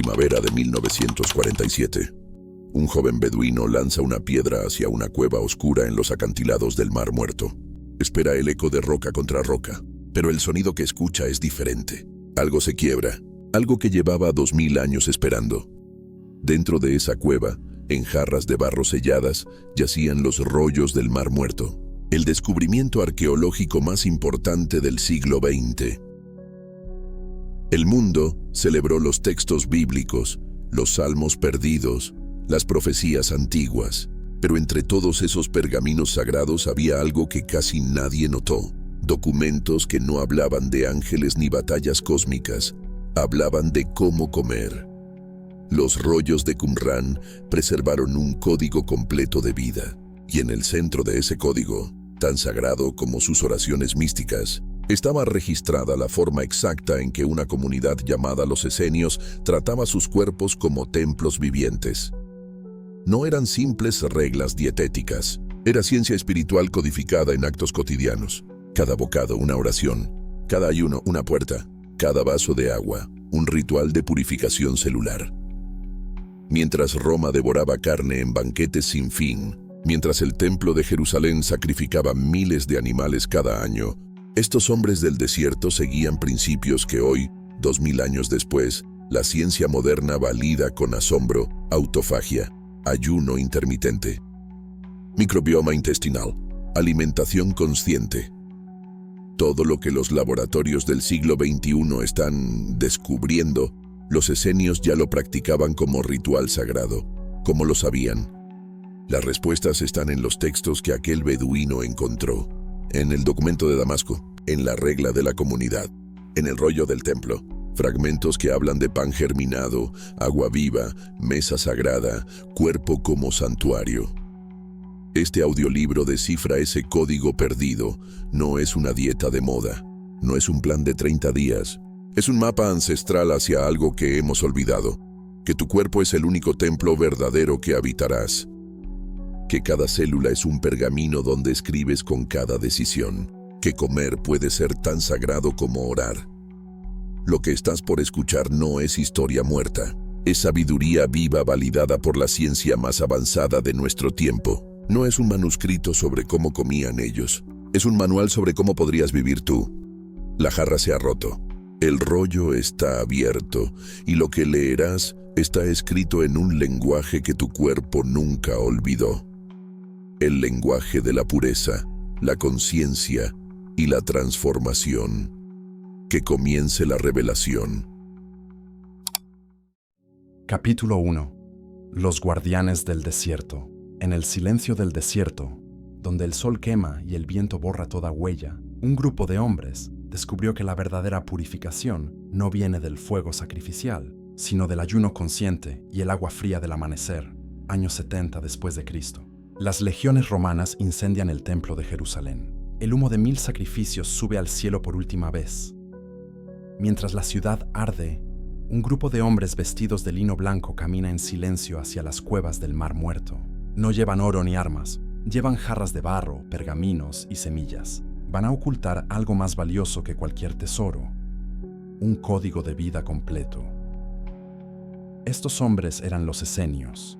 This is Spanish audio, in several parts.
Primavera de 1947. Un joven beduino lanza una piedra hacia una cueva oscura en los acantilados del Mar Muerto. Espera el eco de roca contra roca, pero el sonido que escucha es diferente. Algo se quiebra, algo que llevaba 2000 años esperando. Dentro de esa cueva, en jarras de barro selladas, yacían los rollos del Mar Muerto, el descubrimiento arqueológico más importante del siglo XX. El mundo celebró los textos bíblicos, los salmos perdidos, las profecías antiguas, pero entre todos esos pergaminos sagrados había algo que casi nadie notó. Documentos que no hablaban de ángeles ni batallas cósmicas, hablaban de cómo comer. Los rollos de Qumran preservaron un código completo de vida, y en el centro de ese código, tan sagrado como sus oraciones místicas, estaba registrada la forma exacta en que una comunidad llamada los esenios trataba sus cuerpos como templos vivientes. No eran simples reglas dietéticas, era ciencia espiritual codificada en actos cotidianos. Cada bocado una oración, cada ayuno una puerta, cada vaso de agua un ritual de purificación celular. Mientras Roma devoraba carne en banquetes sin fin, mientras el templo de Jerusalén sacrificaba miles de animales cada año, estos hombres del desierto seguían principios que hoy, 2000 años después, la ciencia moderna valida con asombro: autofagia, ayuno intermitente, microbioma intestinal, alimentación consciente. Todo lo que los laboratorios del siglo XXI están descubriendo, los esenios ya lo practicaban como ritual sagrado. ¿Cómo lo sabían? Las respuestas están en los textos que aquel beduino encontró, en el documento de Damasco, en la regla de la comunidad, en el rollo del templo, fragmentos que hablan de pan germinado, agua viva, mesa sagrada, cuerpo como santuario. Este audiolibro descifra ese código perdido. No es una dieta de moda, no es un plan de 30 días, es un mapa ancestral hacia algo que hemos olvidado, que tu cuerpo es el único templo verdadero que habitarás, que cada célula es un pergamino donde escribes con cada decisión, que comer puede ser tan sagrado como orar. Lo que estás por escuchar no es historia muerta, es sabiduría viva validada por la ciencia más avanzada de nuestro tiempo. No es un manuscrito sobre cómo comían ellos, es un manual sobre cómo podrías vivir tú. La jarra se ha roto, el rollo está abierto y lo que leerás está escrito en un lenguaje que tu cuerpo nunca olvidó. El lenguaje de la pureza, la conciencia y la transformación. Que comience la revelación. Capítulo 1. Los guardianes del desierto. En el silencio del desierto, donde el sol quema y el viento borra toda huella, un grupo de hombres descubrió que la verdadera purificación no viene del fuego sacrificial, sino del ayuno consciente y el agua fría del amanecer, año 70 después de Cristo. Las legiones romanas incendian el templo de Jerusalén. El humo de 1000 sacrificios sube al cielo por última vez. Mientras la ciudad arde, un grupo de hombres vestidos de lino blanco camina en silencio hacia las cuevas del Mar Muerto. No llevan oro ni armas, llevan jarras de barro, pergaminos y semillas. Van a ocultar algo más valioso que cualquier tesoro: un código de vida completo. Estos hombres eran los esenios.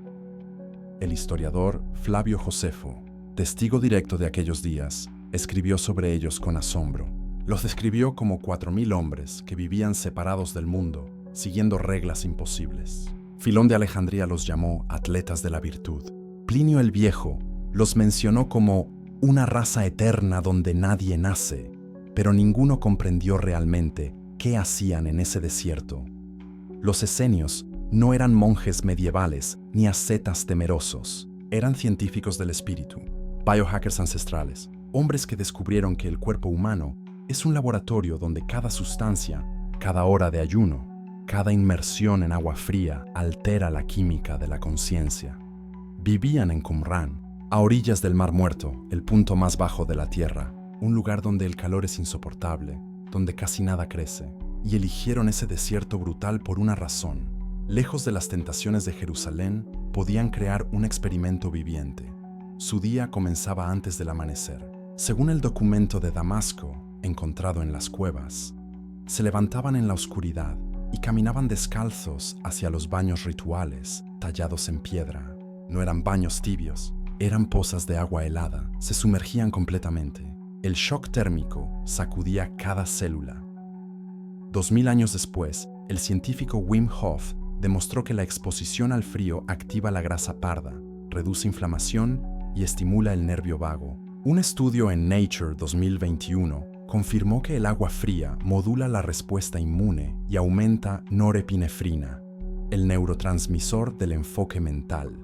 El historiador Flavio Josefo, testigo directo de aquellos días, escribió sobre ellos con asombro. Los describió como 4000 hombres que vivían separados del mundo, siguiendo reglas imposibles. Filón de Alejandría los llamó atletas de la virtud. Plinio el Viejo los mencionó como una raza eterna donde nadie nace, pero ninguno comprendió realmente qué hacían en ese desierto. Los esenios no eran monjes medievales ni ascetas temerosos, eran científicos del espíritu, biohackers ancestrales, hombres que descubrieron que el cuerpo humano es un laboratorio donde cada sustancia, cada hora de ayuno, cada inmersión en agua fría altera la química de la conciencia. Vivían en Qumran, a orillas del Mar Muerto, el punto más bajo de la tierra, un lugar donde el calor es insoportable, donde casi nada crece, y eligieron ese desierto brutal por una razón. Lejos de las tentaciones de Jerusalén, podían crear un experimento viviente. Su día comenzaba antes del amanecer. Según el documento de Damasco, encontrado en las cuevas, se levantaban en la oscuridad, y caminaban descalzos hacia los baños rituales tallados en piedra. No eran baños tibios, eran pozas de agua helada, se sumergían completamente. El shock térmico sacudía cada célula. 2000 años después, el científico Wim Hof demostró que la exposición al frío activa la grasa parda, reduce inflamación y estimula el nervio vago. Un estudio en Nature 2021 confirmó que el agua fría modula la respuesta inmune y aumenta norepinefrina, el neurotransmisor del enfoque mental.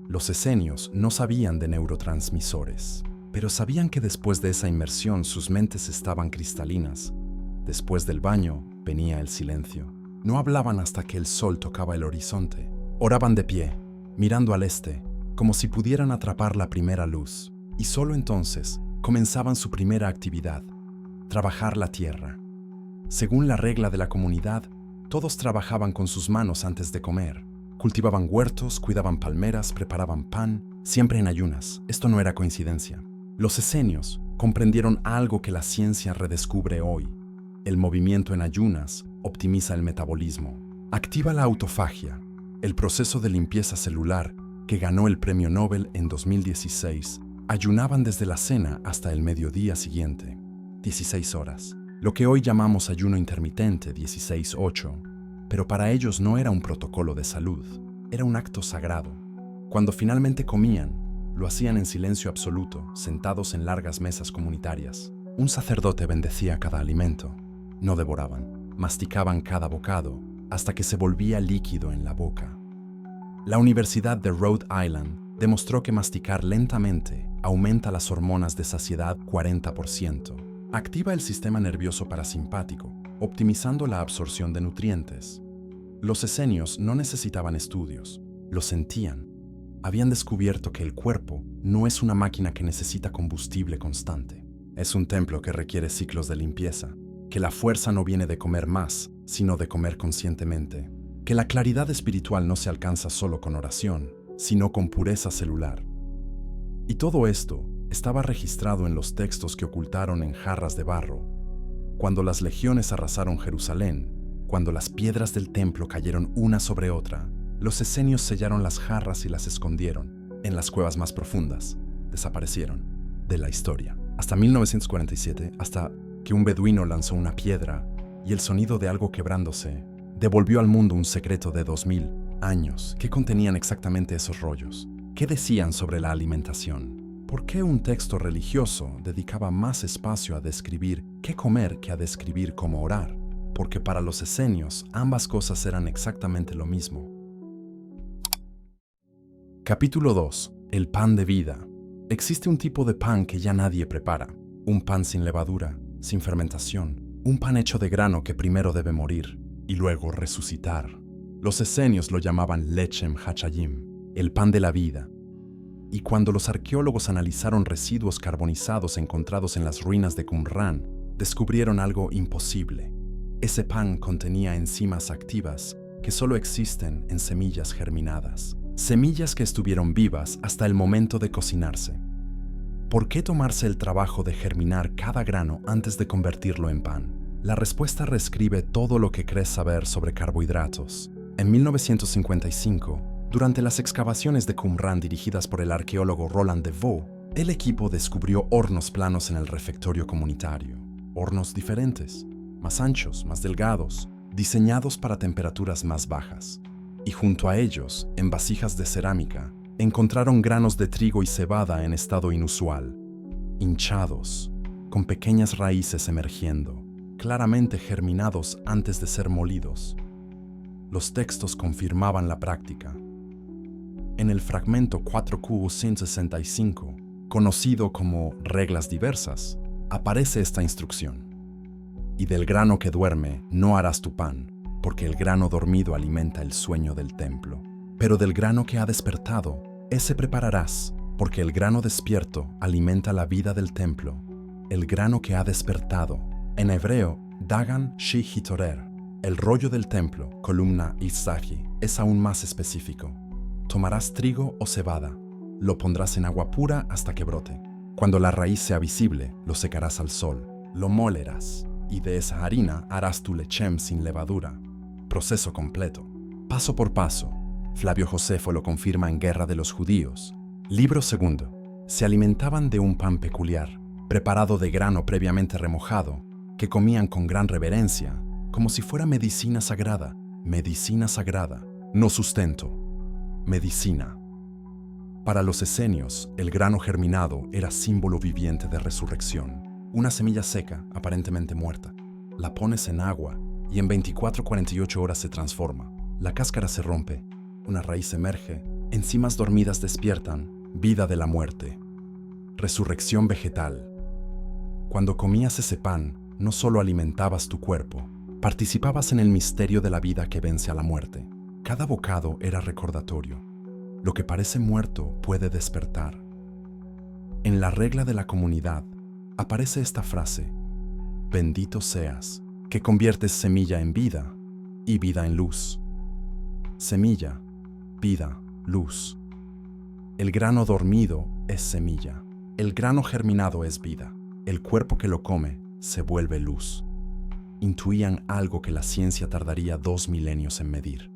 Los esenios no sabían de neurotransmisores, pero sabían que después de esa inmersión sus mentes estaban cristalinas. Después del baño venía el silencio. No hablaban hasta que el sol tocaba el horizonte. Oraban de pie, mirando al este, como si pudieran atrapar la primera luz. Y solo entonces comenzaban su primera actividad: trabajar la tierra. Según la regla de la comunidad, todos trabajaban con sus manos antes de comer. Cultivaban huertos, cuidaban palmeras, preparaban pan, siempre en ayunas. Esto no era coincidencia. Los esenios comprendieron algo que la ciencia redescubre hoy. El movimiento en ayunas optimiza el metabolismo, activa la autofagia, el proceso de limpieza celular que ganó el premio Nobel en 2016. Ayunaban desde la cena hasta el mediodía siguiente, 16 horas. Lo que hoy llamamos ayuno intermitente, 16-8, pero para ellos no era un protocolo de salud, era un acto sagrado. Cuando finalmente comían, lo hacían en silencio absoluto, sentados en largas mesas comunitarias. Un sacerdote bendecía cada alimento. No devoraban, masticaban cada bocado hasta que se volvía líquido en la boca. La Universidad de Rhode Island demostró que masticar lentamente aumenta las hormonas de saciedad 40%. Activa el sistema nervioso parasimpático, optimizando la absorción de nutrientes. Los esenios no necesitaban estudios, lo sentían. Habían descubierto que el cuerpo no es una máquina que necesita combustible constante. Es un templo que requiere ciclos de limpieza, que la fuerza no viene de comer más, sino de comer conscientemente, que la claridad espiritual no se alcanza solo con oración, sino con pureza celular. Y todo esto estaba registrado en los textos que ocultaron en jarras de barro. Cuando las legiones arrasaron Jerusalén, cuando las piedras del templo cayeron una sobre otra, los esenios sellaron las jarras y las escondieron en las cuevas más profundas. Desaparecieron de la historia. Hasta 1947, hasta que un beduino lanzó una piedra y el sonido de algo quebrándose devolvió al mundo un secreto de 2000 años. ¿Qué contenían exactamente esos rollos? ¿Qué decían sobre la alimentación? ¿Por qué un texto religioso dedicaba más espacio a describir qué comer que a describir cómo orar? Porque para los esenios ambas cosas eran exactamente lo mismo. Capítulo 2. El pan de vida. Existe un tipo de pan que ya nadie prepara. Un pan sin levadura, sin fermentación. Un pan hecho de grano que primero debe morir y luego resucitar. Los esenios lo llamaban lechem hachayim, el pan de la vida. Y cuando los arqueólogos analizaron residuos carbonizados encontrados en las ruinas de Qumran, descubrieron algo imposible. Ese pan contenía enzimas activas que solo existen en semillas germinadas. Semillas que estuvieron vivas hasta el momento de cocinarse. ¿Por qué tomarse el trabajo de germinar cada grano antes de convertirlo en pan? La respuesta reescribe todo lo que crees saber sobre carbohidratos. En 1955, durante las excavaciones de Qumran dirigidas por el arqueólogo Roland de Vaux, el equipo descubrió hornos planos en el refectorio comunitario. Hornos diferentes, más anchos, más delgados, diseñados para temperaturas más bajas. Y junto a ellos, en vasijas de cerámica, encontraron granos de trigo y cebada en estado inusual, hinchados, con pequeñas raíces emergiendo, claramente germinados antes de ser molidos. Los textos confirmaban la práctica. En el fragmento 4Q165, conocido como Reglas Diversas, aparece esta instrucción. Y del grano que duerme no harás tu pan, porque el grano dormido alimenta el sueño del templo. Pero del grano que ha despertado, ese prepararás, porque el grano despierto alimenta la vida del templo. El grano que ha despertado, en hebreo, Dagan Shi Hitorer, el rollo del templo, columna Itzagi, es aún más específico. Tomarás trigo o cebada, lo pondrás en agua pura hasta que brote. Cuando la raíz sea visible, lo secarás al sol, lo molerás, y de esa harina harás tu lechem sin levadura. proceso completo. Paso por paso, Flavio Josefo lo confirma en Guerra de los Judíos. Libro segundo. Se alimentaban de un pan peculiar, preparado de grano previamente remojado, que comían con gran reverencia, como si fuera medicina sagrada, no sustento, medicina. Para los esenios, el grano germinado era símbolo viviente de resurrección. Una semilla seca, aparentemente muerta. La pones en agua y en 24-48 horas se transforma. La cáscara se rompe, una raíz emerge, enzimas dormidas despiertan, vida de la muerte. Resurrección vegetal. Cuando comías ese pan, no solo alimentabas tu cuerpo, participabas en el misterio de la vida que vence a la muerte. Cada bocado era recordatorio. Lo que parece muerto puede despertar. En la regla de la comunidad aparece esta frase: bendito seas, que conviertes semilla en vida y vida en luz. Semilla, vida, luz. El grano dormido es semilla. El grano germinado es vida. El cuerpo que lo come se vuelve luz. Intuían algo que la ciencia tardaría 2 milenios en medir.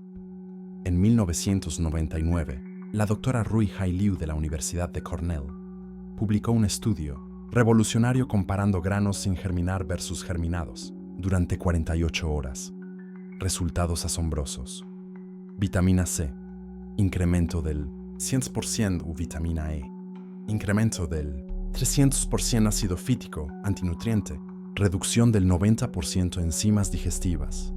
En 1999, la doctora Rui Hai Liu de la Universidad de Cornell publicó un estudio revolucionario comparando granos sin germinar versus germinados durante 48 horas. Resultados asombrosos. Vitamina C, incremento del 100% u vitamina E, incremento del 300% ácido fítico, antinutriente, reducción del 90% enzimas digestivas,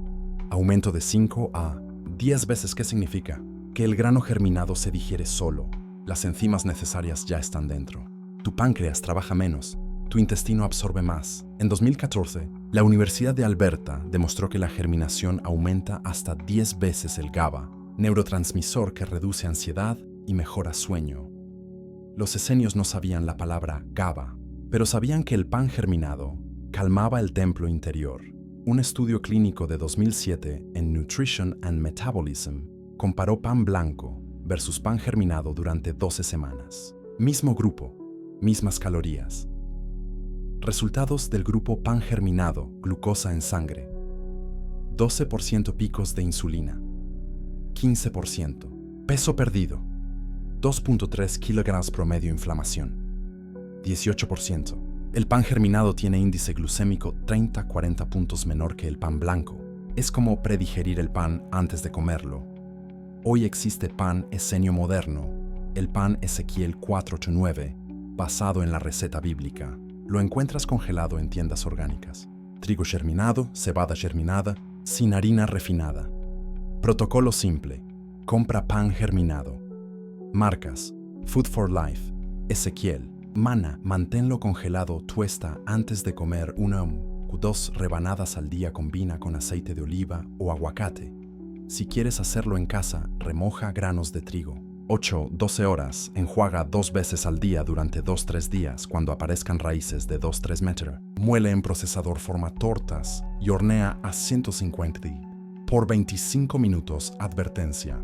aumento de 5 a 10 veces. ¿Qué significa? Que el grano germinado se digiere solo, las enzimas necesarias ya están dentro. Tu páncreas trabaja menos, tu intestino absorbe más. En 2014, la Universidad de Alberta demostró que la germinación aumenta hasta 10 veces el GABA, neurotransmisor que reduce ansiedad y mejora sueño. Los esenios no sabían la palabra GABA, pero sabían que el pan germinado calmaba el templo interior. Un estudio clínico de 2007 en Nutrition and Metabolism comparó pan blanco versus pan germinado durante 12 semanas. Mismo grupo, mismas calorías. Resultados del grupo pan germinado, glucosa en sangre. 12% picos de insulina. 15%. Peso perdido. 2.3 kilogramos promedio inflamación. 18%. El pan germinado tiene índice glucémico 30-40 puntos menor que el pan blanco. Es como predigerir el pan antes de comerlo. Hoy existe pan esenio moderno, el pan Ezequiel 489, basado en la receta bíblica. Lo encuentras congelado en tiendas orgánicas. Trigo germinado, cebada germinada, sin harina refinada. Protocolo simple. Compra pan germinado. Marcas: Food for Life, Ezequiel, Mana, manténlo congelado, tuesta antes de comer 2 rebanadas al día, combina con aceite de oliva o aguacate. Si quieres hacerlo en casa, remoja granos de trigo. 8-12 horas, enjuaga 2 veces al día durante 2-3 días cuando aparezcan raíces de 2-3 metros. Muele en procesador, forma tortas y hornea a 150 por 25 minutos. Advertencia: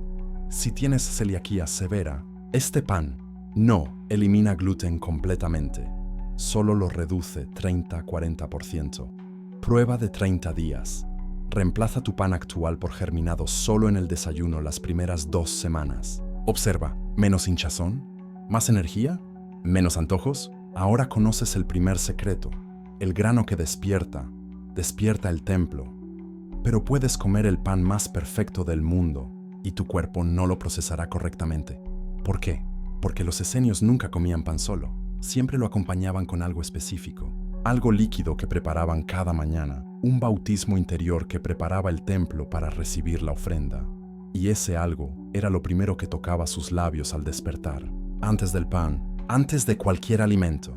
si tienes celiaquía severa, este pan no elimina gluten completamente, solo lo reduce 30-40%. Prueba de 30 días. Reemplaza tu pan actual por germinado solo en el desayuno las primeras 2 semanas. Observa: menos hinchazón, más energía, menos antojos. Ahora conoces el primer secreto. El grano que despierta el templo. Pero puedes comer el pan más perfecto del mundo y tu cuerpo no lo procesará correctamente. ¿Por qué? Porque los esenios nunca comían pan solo. Siempre lo acompañaban con algo específico. Algo líquido que preparaban cada mañana. Un bautismo interior que preparaba el templo para recibir la ofrenda. Y ese algo era lo primero que tocaba sus labios al despertar. Antes del pan, antes de cualquier alimento.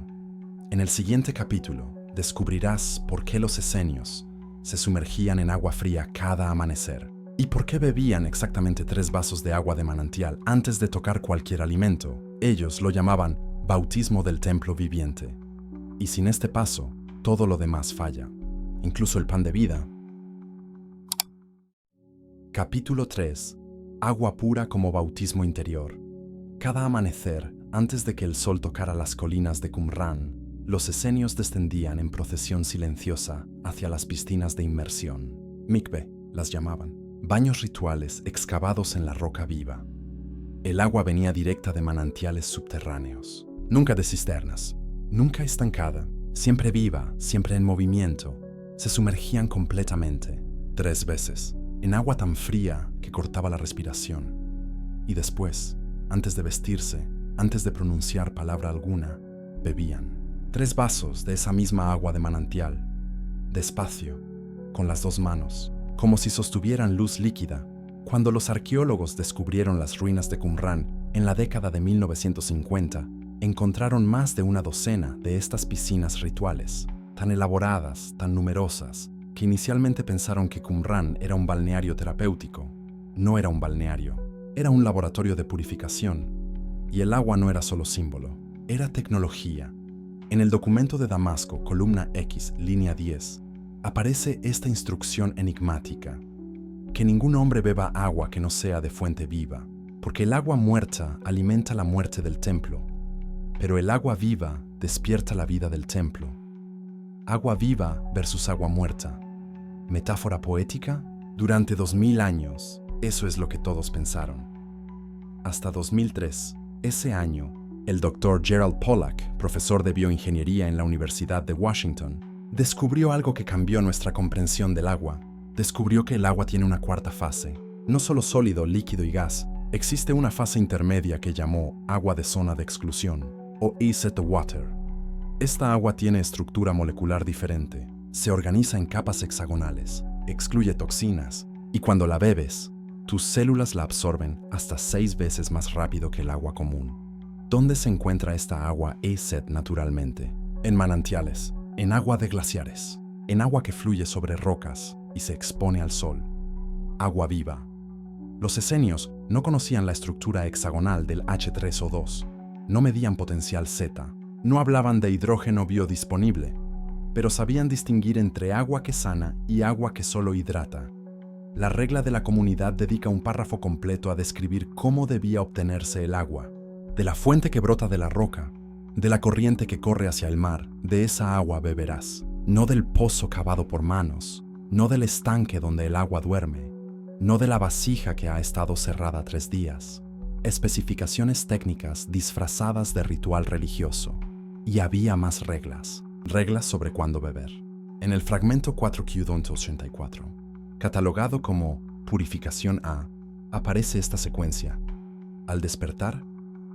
En el siguiente capítulo descubrirás por qué los esenios se sumergían en agua fría cada amanecer. ¿Y por qué bebían exactamente 3 vasos de agua de manantial antes de tocar cualquier alimento? Ellos lo llamaban bautismo del templo viviente. Y sin este paso, todo lo demás falla, incluso el pan de vida. Capítulo 3. Agua pura como bautismo interior. Cada amanecer, antes de que el sol tocara las colinas de Qumran, los esenios descendían en procesión silenciosa hacia las piscinas de inmersión. Mikve las llamaban. baños rituales excavados en la roca viva. El agua venía directa de manantiales subterráneos, nunca de cisternas, nunca estancada, siempre viva, siempre en movimiento. Se sumergían completamente, 3 veces, en agua tan fría que cortaba la respiración. Y después, antes de vestirse, antes de pronunciar palabra alguna, bebían 3 vasos de esa misma agua de manantial, despacio, con las 2 manos, como si sostuvieran luz líquida. Cuando los arqueólogos descubrieron las ruinas de Qumrán en la década de 1950, encontraron más de una docena de estas piscinas rituales, tan elaboradas, tan numerosas, que inicialmente pensaron que Qumrán era un balneario terapéutico. No era un balneario, era un laboratorio de purificación. Y el agua no era solo símbolo, era tecnología. En el documento de Damasco, columna X, línea 10, aparece esta instrucción enigmática: que ningún hombre beba agua que no sea de fuente viva, porque el agua muerta alimenta la muerte del templo, pero el agua viva despierta la vida del templo. Agua viva versus agua muerta. ¿Metáfora poética? Durante 2000 años, eso es lo que todos pensaron. Hasta 2003, ese año, el Dr. Gerald Pollack, profesor de bioingeniería en la Universidad de Washington, descubrió algo que cambió nuestra comprensión del agua. Descubrió que el agua tiene una cuarta fase, no solo sólido, líquido y gas. Existe una fase intermedia que llamó agua de zona de exclusión, o EZ water. Esta agua tiene estructura molecular diferente, se organiza en capas hexagonales, excluye toxinas, y cuando la bebes, tus células la absorben hasta 6 veces más rápido que el agua común. ¿Dónde se encuentra esta agua EZ naturalmente? En manantiales, en agua de glaciares, en agua que fluye sobre rocas y se expone al sol. Agua viva. Los esenios no conocían la estructura hexagonal del H3O2, no medían potencial Z, no hablaban de hidrógeno biodisponible, pero sabían distinguir entre agua que sana y agua que solo hidrata. La regla de la comunidad dedica un párrafo completo a describir cómo debía obtenerse el agua: de la fuente que brota de la roca, de la corriente que corre hacia el mar, de esa agua beberás, no del pozo cavado por manos, no del estanque donde el agua duerme, no de la vasija que ha estado cerrada 3 días. Especificaciones técnicas disfrazadas de ritual religioso. Y había más reglas, reglas sobre cuándo beber. En el fragmento 4Q284, catalogado como Purificación A, aparece esta secuencia. Al despertar,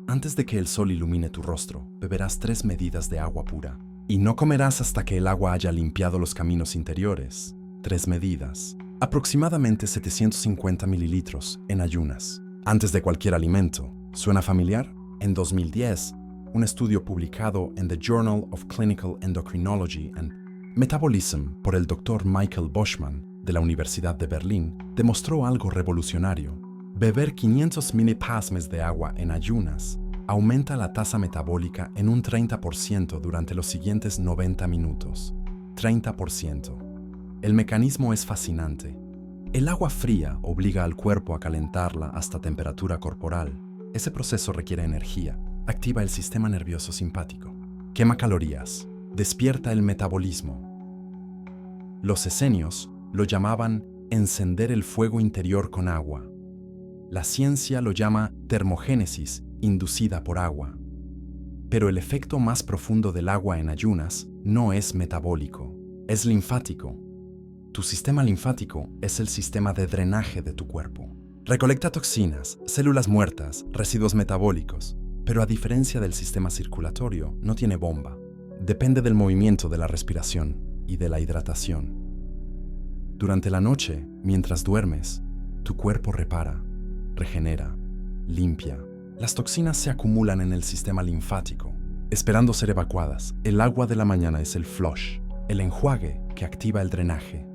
antes de que el sol ilumine tu rostro, beberás 3 medidas de agua pura. Y no comerás hasta que el agua haya limpiado los caminos interiores. 3 medidas, aproximadamente 750 mililitros en ayunas, antes de cualquier alimento. ¿Suena familiar? En 2010, un estudio publicado en The Journal of Clinical Endocrinology and Metabolism por el Dr. Michael Boschman de la Universidad de Berlín demostró algo revolucionario. Beber 500 milipasmes de agua en ayunas aumenta la tasa metabólica en un 30% durante los siguientes 90 minutos. 30%. El mecanismo es fascinante. El agua fría obliga al cuerpo a calentarla hasta temperatura corporal. Ese proceso requiere energía. Activa el sistema nervioso simpático. Quema calorías. Despierta el metabolismo. Los esenios lo llamaban encender el fuego interior con agua. La ciencia lo llama termogénesis inducida por agua. Pero el efecto más profundo del agua en ayunas no es metabólico, es linfático. Tu sistema linfático es el sistema de drenaje de tu cuerpo. Recolecta toxinas, células muertas, residuos metabólicos, pero a diferencia del sistema circulatorio, no tiene bomba. Depende del movimiento de la respiración y de la hidratación. Durante la noche, mientras duermes, tu cuerpo repara, regenera, limpia. Las toxinas se acumulan en el sistema linfático, esperando ser evacuadas. El agua de la mañana es el flush, el enjuague que activa el drenaje.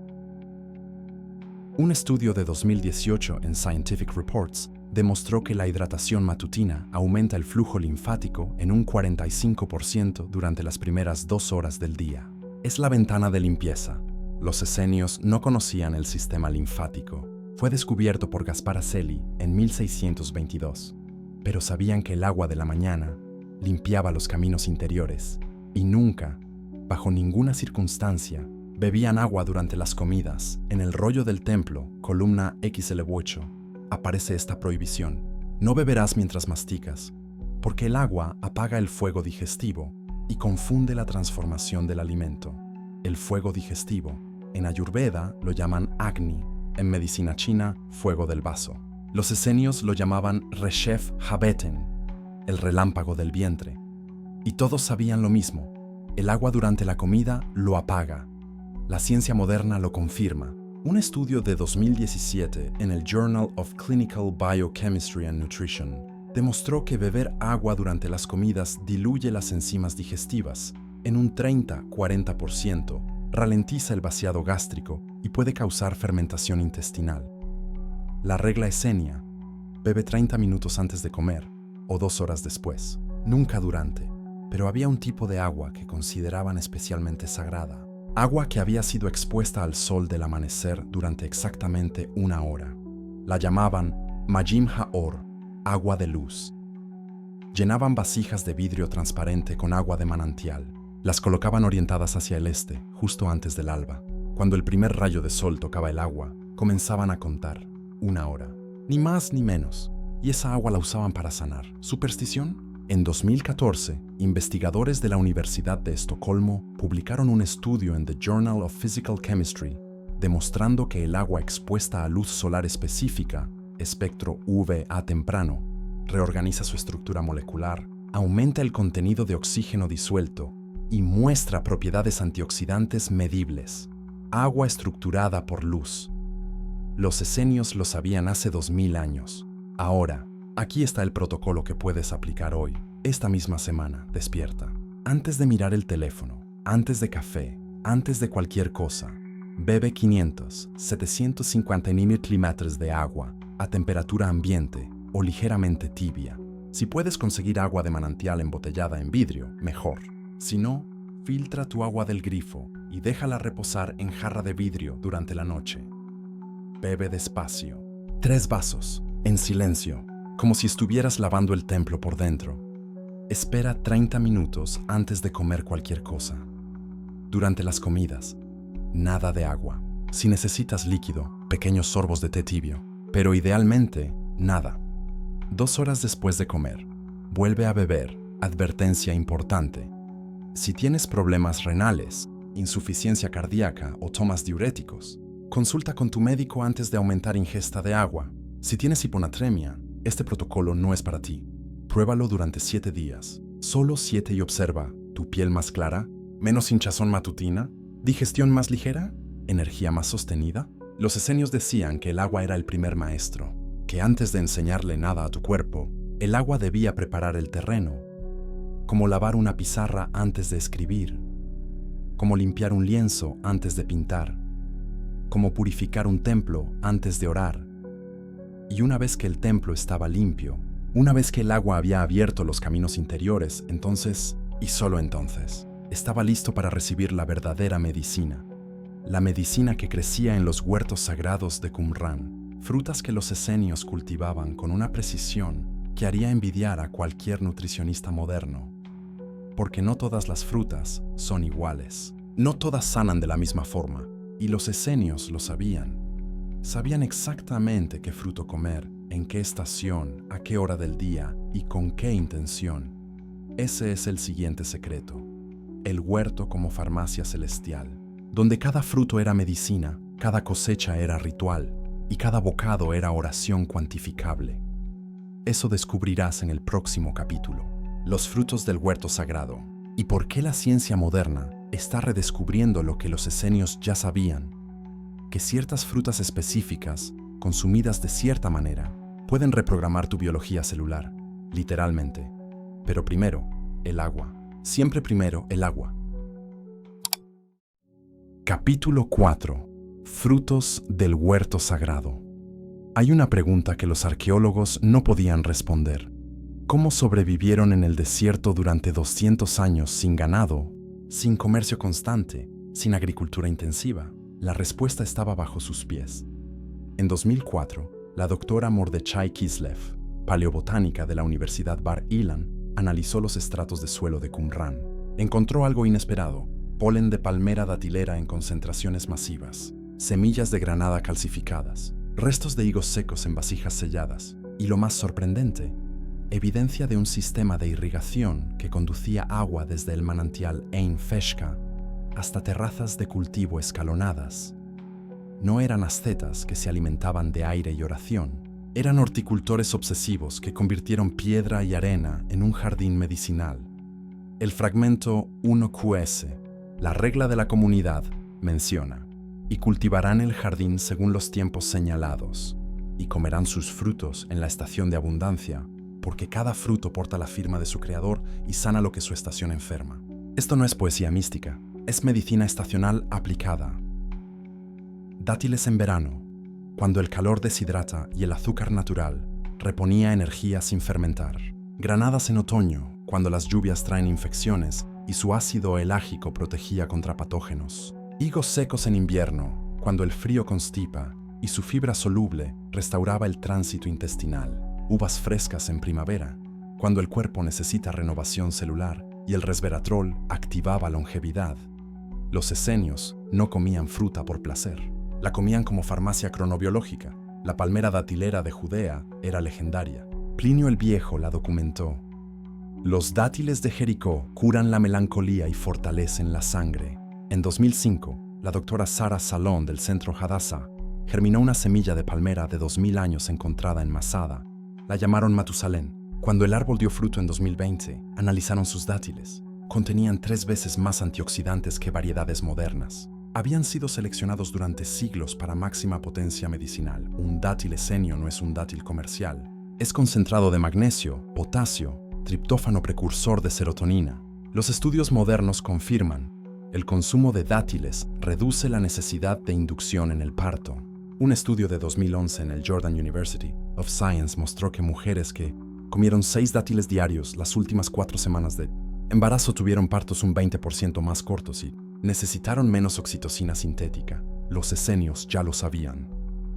Un estudio de 2018 en Scientific Reports demostró que la hidratación matutina aumenta el flujo linfático en un 45% durante las primeras 2 horas del día. Es la ventana de limpieza. Los esenios no conocían el sistema linfático. Fue descubierto por Gaspar Aselli en 1622, pero sabían que el agua de la mañana limpiaba los caminos interiores y nunca, bajo ninguna circunstancia, Bebían agua durante las comidas. En el rollo del templo, columna XL8, aparece esta prohibición. No beberás mientras masticas, porque el agua apaga el fuego digestivo y confunde la transformación del alimento. El fuego digestivo, en Ayurveda lo llaman Agni, en medicina china, fuego del vaso. Los esenios lo llamaban Reshef Habeten, el relámpago del vientre. Y todos sabían lo mismo. El agua durante la comida lo apaga. La ciencia moderna lo confirma. Un estudio de 2017 en el Journal of Clinical Biochemistry and Nutrition demostró que beber agua durante las comidas diluye las enzimas digestivas en un 30-40%, ralentiza el vaciado gástrico y puede causar fermentación intestinal. La regla esenia: bebe 30 minutos antes de comer o 2 horas después, nunca durante. Pero había un tipo de agua que consideraban especialmente sagrada. Agua que había sido expuesta al sol del amanecer durante exactamente 1 hora. La llamaban Majim Haor, agua de luz. Llenaban vasijas de vidrio transparente con agua de manantial. Las colocaban orientadas hacia el este, justo antes del alba. Cuando el primer rayo de sol tocaba el agua, comenzaban a contar 1 hora. Ni más ni menos. Y esa agua la usaban para sanar. ¿Superstición? En 2014, investigadores de la Universidad de Estocolmo publicaron un estudio en The Journal of Physical Chemistry demostrando que el agua expuesta a luz solar específica, espectro UVA temprano, reorganiza su estructura molecular, aumenta el contenido de oxígeno disuelto y muestra propiedades antioxidantes medibles. Agua estructurada por luz. Los esenios lo sabían hace 2000 años. Ahora, aquí está el protocolo que puedes aplicar hoy, esta misma semana, despierta. Antes de mirar el teléfono, antes de café, antes de cualquier cosa, bebe 500-750 ml de agua a temperatura ambiente o ligeramente tibia. Si puedes conseguir agua de manantial embotellada en vidrio, mejor. Si no, filtra tu agua del grifo y déjala reposar en jarra de vidrio durante la noche. Bebe despacio. 3 vasos, en silencio, como si estuvieras lavando el templo por dentro. Espera 30 minutos antes de comer cualquier cosa. Durante las comidas, nada de agua. Si necesitas líquido, pequeños sorbos de té tibio, pero idealmente, nada. 2 horas después de comer, vuelve a beber. Advertencia importante. Si tienes problemas renales, insuficiencia cardíaca o tomas diuréticos, consulta con tu médico antes de aumentar ingesta de agua. Si tienes hiponatremia, este protocolo no es para ti. Pruébalo durante 7 días. Solo 7 y observa. ¿Tu piel más clara? ¿Menos hinchazón matutina? ¿Digestión más ligera? ¿Energía más sostenida? Los esenios decían que el agua era el primer maestro, que antes de enseñarle nada a tu cuerpo, el agua debía preparar el terreno, como lavar una pizarra antes de escribir, como limpiar un lienzo antes de pintar, como purificar un templo antes de orar. Y una vez que el templo estaba limpio, una vez que el agua había abierto los caminos interiores, entonces, y solo entonces, estaba listo para recibir la verdadera medicina. La medicina que crecía en los huertos sagrados de Qumran, frutas que los esenios cultivaban con una precisión que haría envidiar a cualquier nutricionista moderno. Porque no todas las frutas son iguales. No todas sanan de la misma forma, y los esenios lo sabían. Sabían exactamente qué fruto comer, en qué estación, a qué hora del día y con qué intención. Ese es el siguiente secreto. El huerto como farmacia celestial, donde cada fruto era medicina, cada cosecha era ritual y cada bocado era oración cuantificable. Eso descubrirás en el próximo capítulo. Los frutos del huerto sagrado y por qué la ciencia moderna está redescubriendo lo que los esenios ya sabían, que ciertas frutas específicas, consumidas de cierta manera, pueden reprogramar tu biología celular, literalmente. Pero primero, el agua. Siempre primero el agua. Capítulo 4. Frutos del huerto sagrado. Hay una pregunta que los arqueólogos no podían responder. ¿Cómo sobrevivieron en el desierto durante 200 años sin ganado, sin comercio constante, sin agricultura intensiva? La respuesta estaba bajo sus pies. En 2004, la doctora Mordechai Kislev, paleobotánica de la Universidad Bar Ilan, analizó los estratos de suelo de Qumran. Encontró algo inesperado. polen de palmera datilera en concentraciones masivas, semillas de granada calcificadas, restos de higos secos en vasijas selladas y, lo más sorprendente, evidencia de un sistema de irrigación que conducía agua desde el manantial Ein Feshka hasta terrazas de cultivo escalonadas. No eran ascetas que se alimentaban de aire y oración, eran horticultores obsesivos que convirtieron piedra y arena en un jardín medicinal. El fragmento 1QS, la regla de la comunidad, menciona: y cultivarán el jardín según los tiempos señalados, y comerán sus frutos en la estación de abundancia, porque cada fruto porta la firma de su creador y sana lo que su estación enferma. Esto no es poesía mística, es medicina estacional aplicada. Dátiles en verano, cuando el calor deshidrata y el azúcar natural reponía energía sin fermentar. Granadas en otoño, cuando las lluvias traen infecciones y su ácido elágico protegía contra patógenos. Higos secos en invierno, cuando el frío constipa y su fibra soluble restauraba el tránsito intestinal. Uvas frescas en primavera, cuando el cuerpo necesita renovación celular y el resveratrol activaba longevidad. Los esenios no comían fruta por placer, la comían como farmacia cronobiológica. La palmera datilera de Judea era legendaria. Plinio el Viejo la documentó. Los dátiles de Jericó curan la melancolía y fortalecen la sangre. En 2005, la doctora Sara Salón del Centro Hadassah germinó una semilla de palmera de 2000 años encontrada en Masada. La llamaron Matusalén. Cuando el árbol dio fruto en 2020, analizaron sus dátiles. Contenían 3 veces más antioxidantes que variedades modernas. Habían sido seleccionados durante siglos para máxima potencia medicinal. Un dátil esenio no es un dátil comercial. Es concentrado de magnesio, potasio, triptófano precursor de serotonina. Los estudios modernos confirman: el consumo de dátiles reduce la necesidad de inducción en el parto. Un estudio de 2011 en el Jordan University of Science mostró que mujeres que comieron 6 dátiles diarios las últimas 4 semanas de embarazo tuvieron partos un 20% más cortos y necesitaron menos oxitocina sintética. Los esenios ya lo sabían.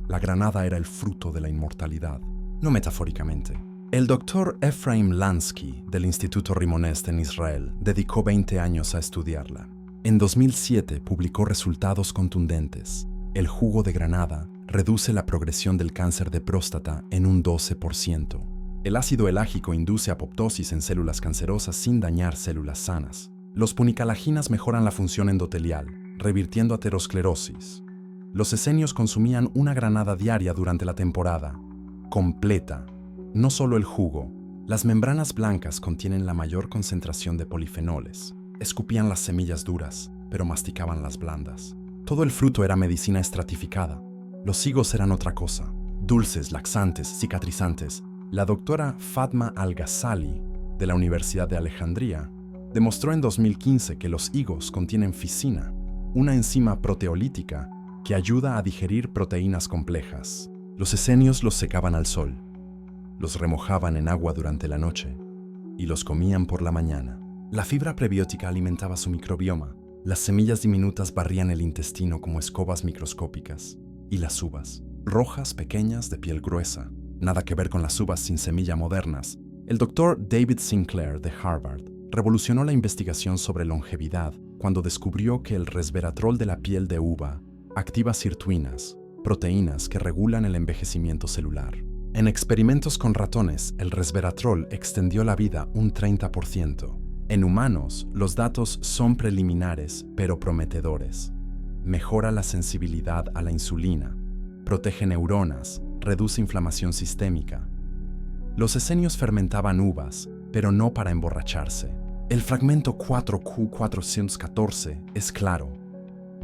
La granada era el fruto de la inmortalidad, no metafóricamente. El doctor Ephraim Lansky del Instituto Rimonest en Israel dedicó 20 años a estudiarla. En 2007 publicó resultados contundentes. El jugo de granada reduce la progresión del cáncer de próstata en un 12%. El ácido elágico induce apoptosis en células cancerosas sin dañar células sanas. Los punicalaginas mejoran la función endotelial, revirtiendo aterosclerosis. Los esenios consumían una granada diaria durante la temporada, completa. No solo el jugo, las membranas blancas contienen la mayor concentración de polifenoles. Escupían las semillas duras, pero masticaban las blandas. Todo el fruto era medicina estratificada. Los higos eran otra cosa, dulces, laxantes, cicatrizantes. La doctora Fatma Al-Ghazali, de la Universidad de Alejandría, demostró en 2015 que los higos contienen ficina, una enzima proteolítica que ayuda a digerir proteínas complejas. Los esenios los secaban al sol, los remojaban en agua durante la noche y los comían por la mañana. La fibra prebiótica alimentaba su microbioma, las semillas diminutas barrían el intestino como escobas microscópicas, y las uvas, rojas, pequeñas, de piel gruesa, nada que ver con las uvas sin semilla modernas. El doctor David Sinclair de Harvard revolucionó la investigación sobre longevidad cuando descubrió que el resveratrol de la piel de uva activa sirtuinas, proteínas que regulan el envejecimiento celular. En experimentos con ratones, el resveratrol extendió la vida un 30%. En humanos, los datos son preliminares pero prometedores. Mejora la sensibilidad a la insulina, protege neuronas, reduce inflamación sistémica. Los esenios fermentaban uvas, pero no para emborracharse. El fragmento 4Q414 es claro.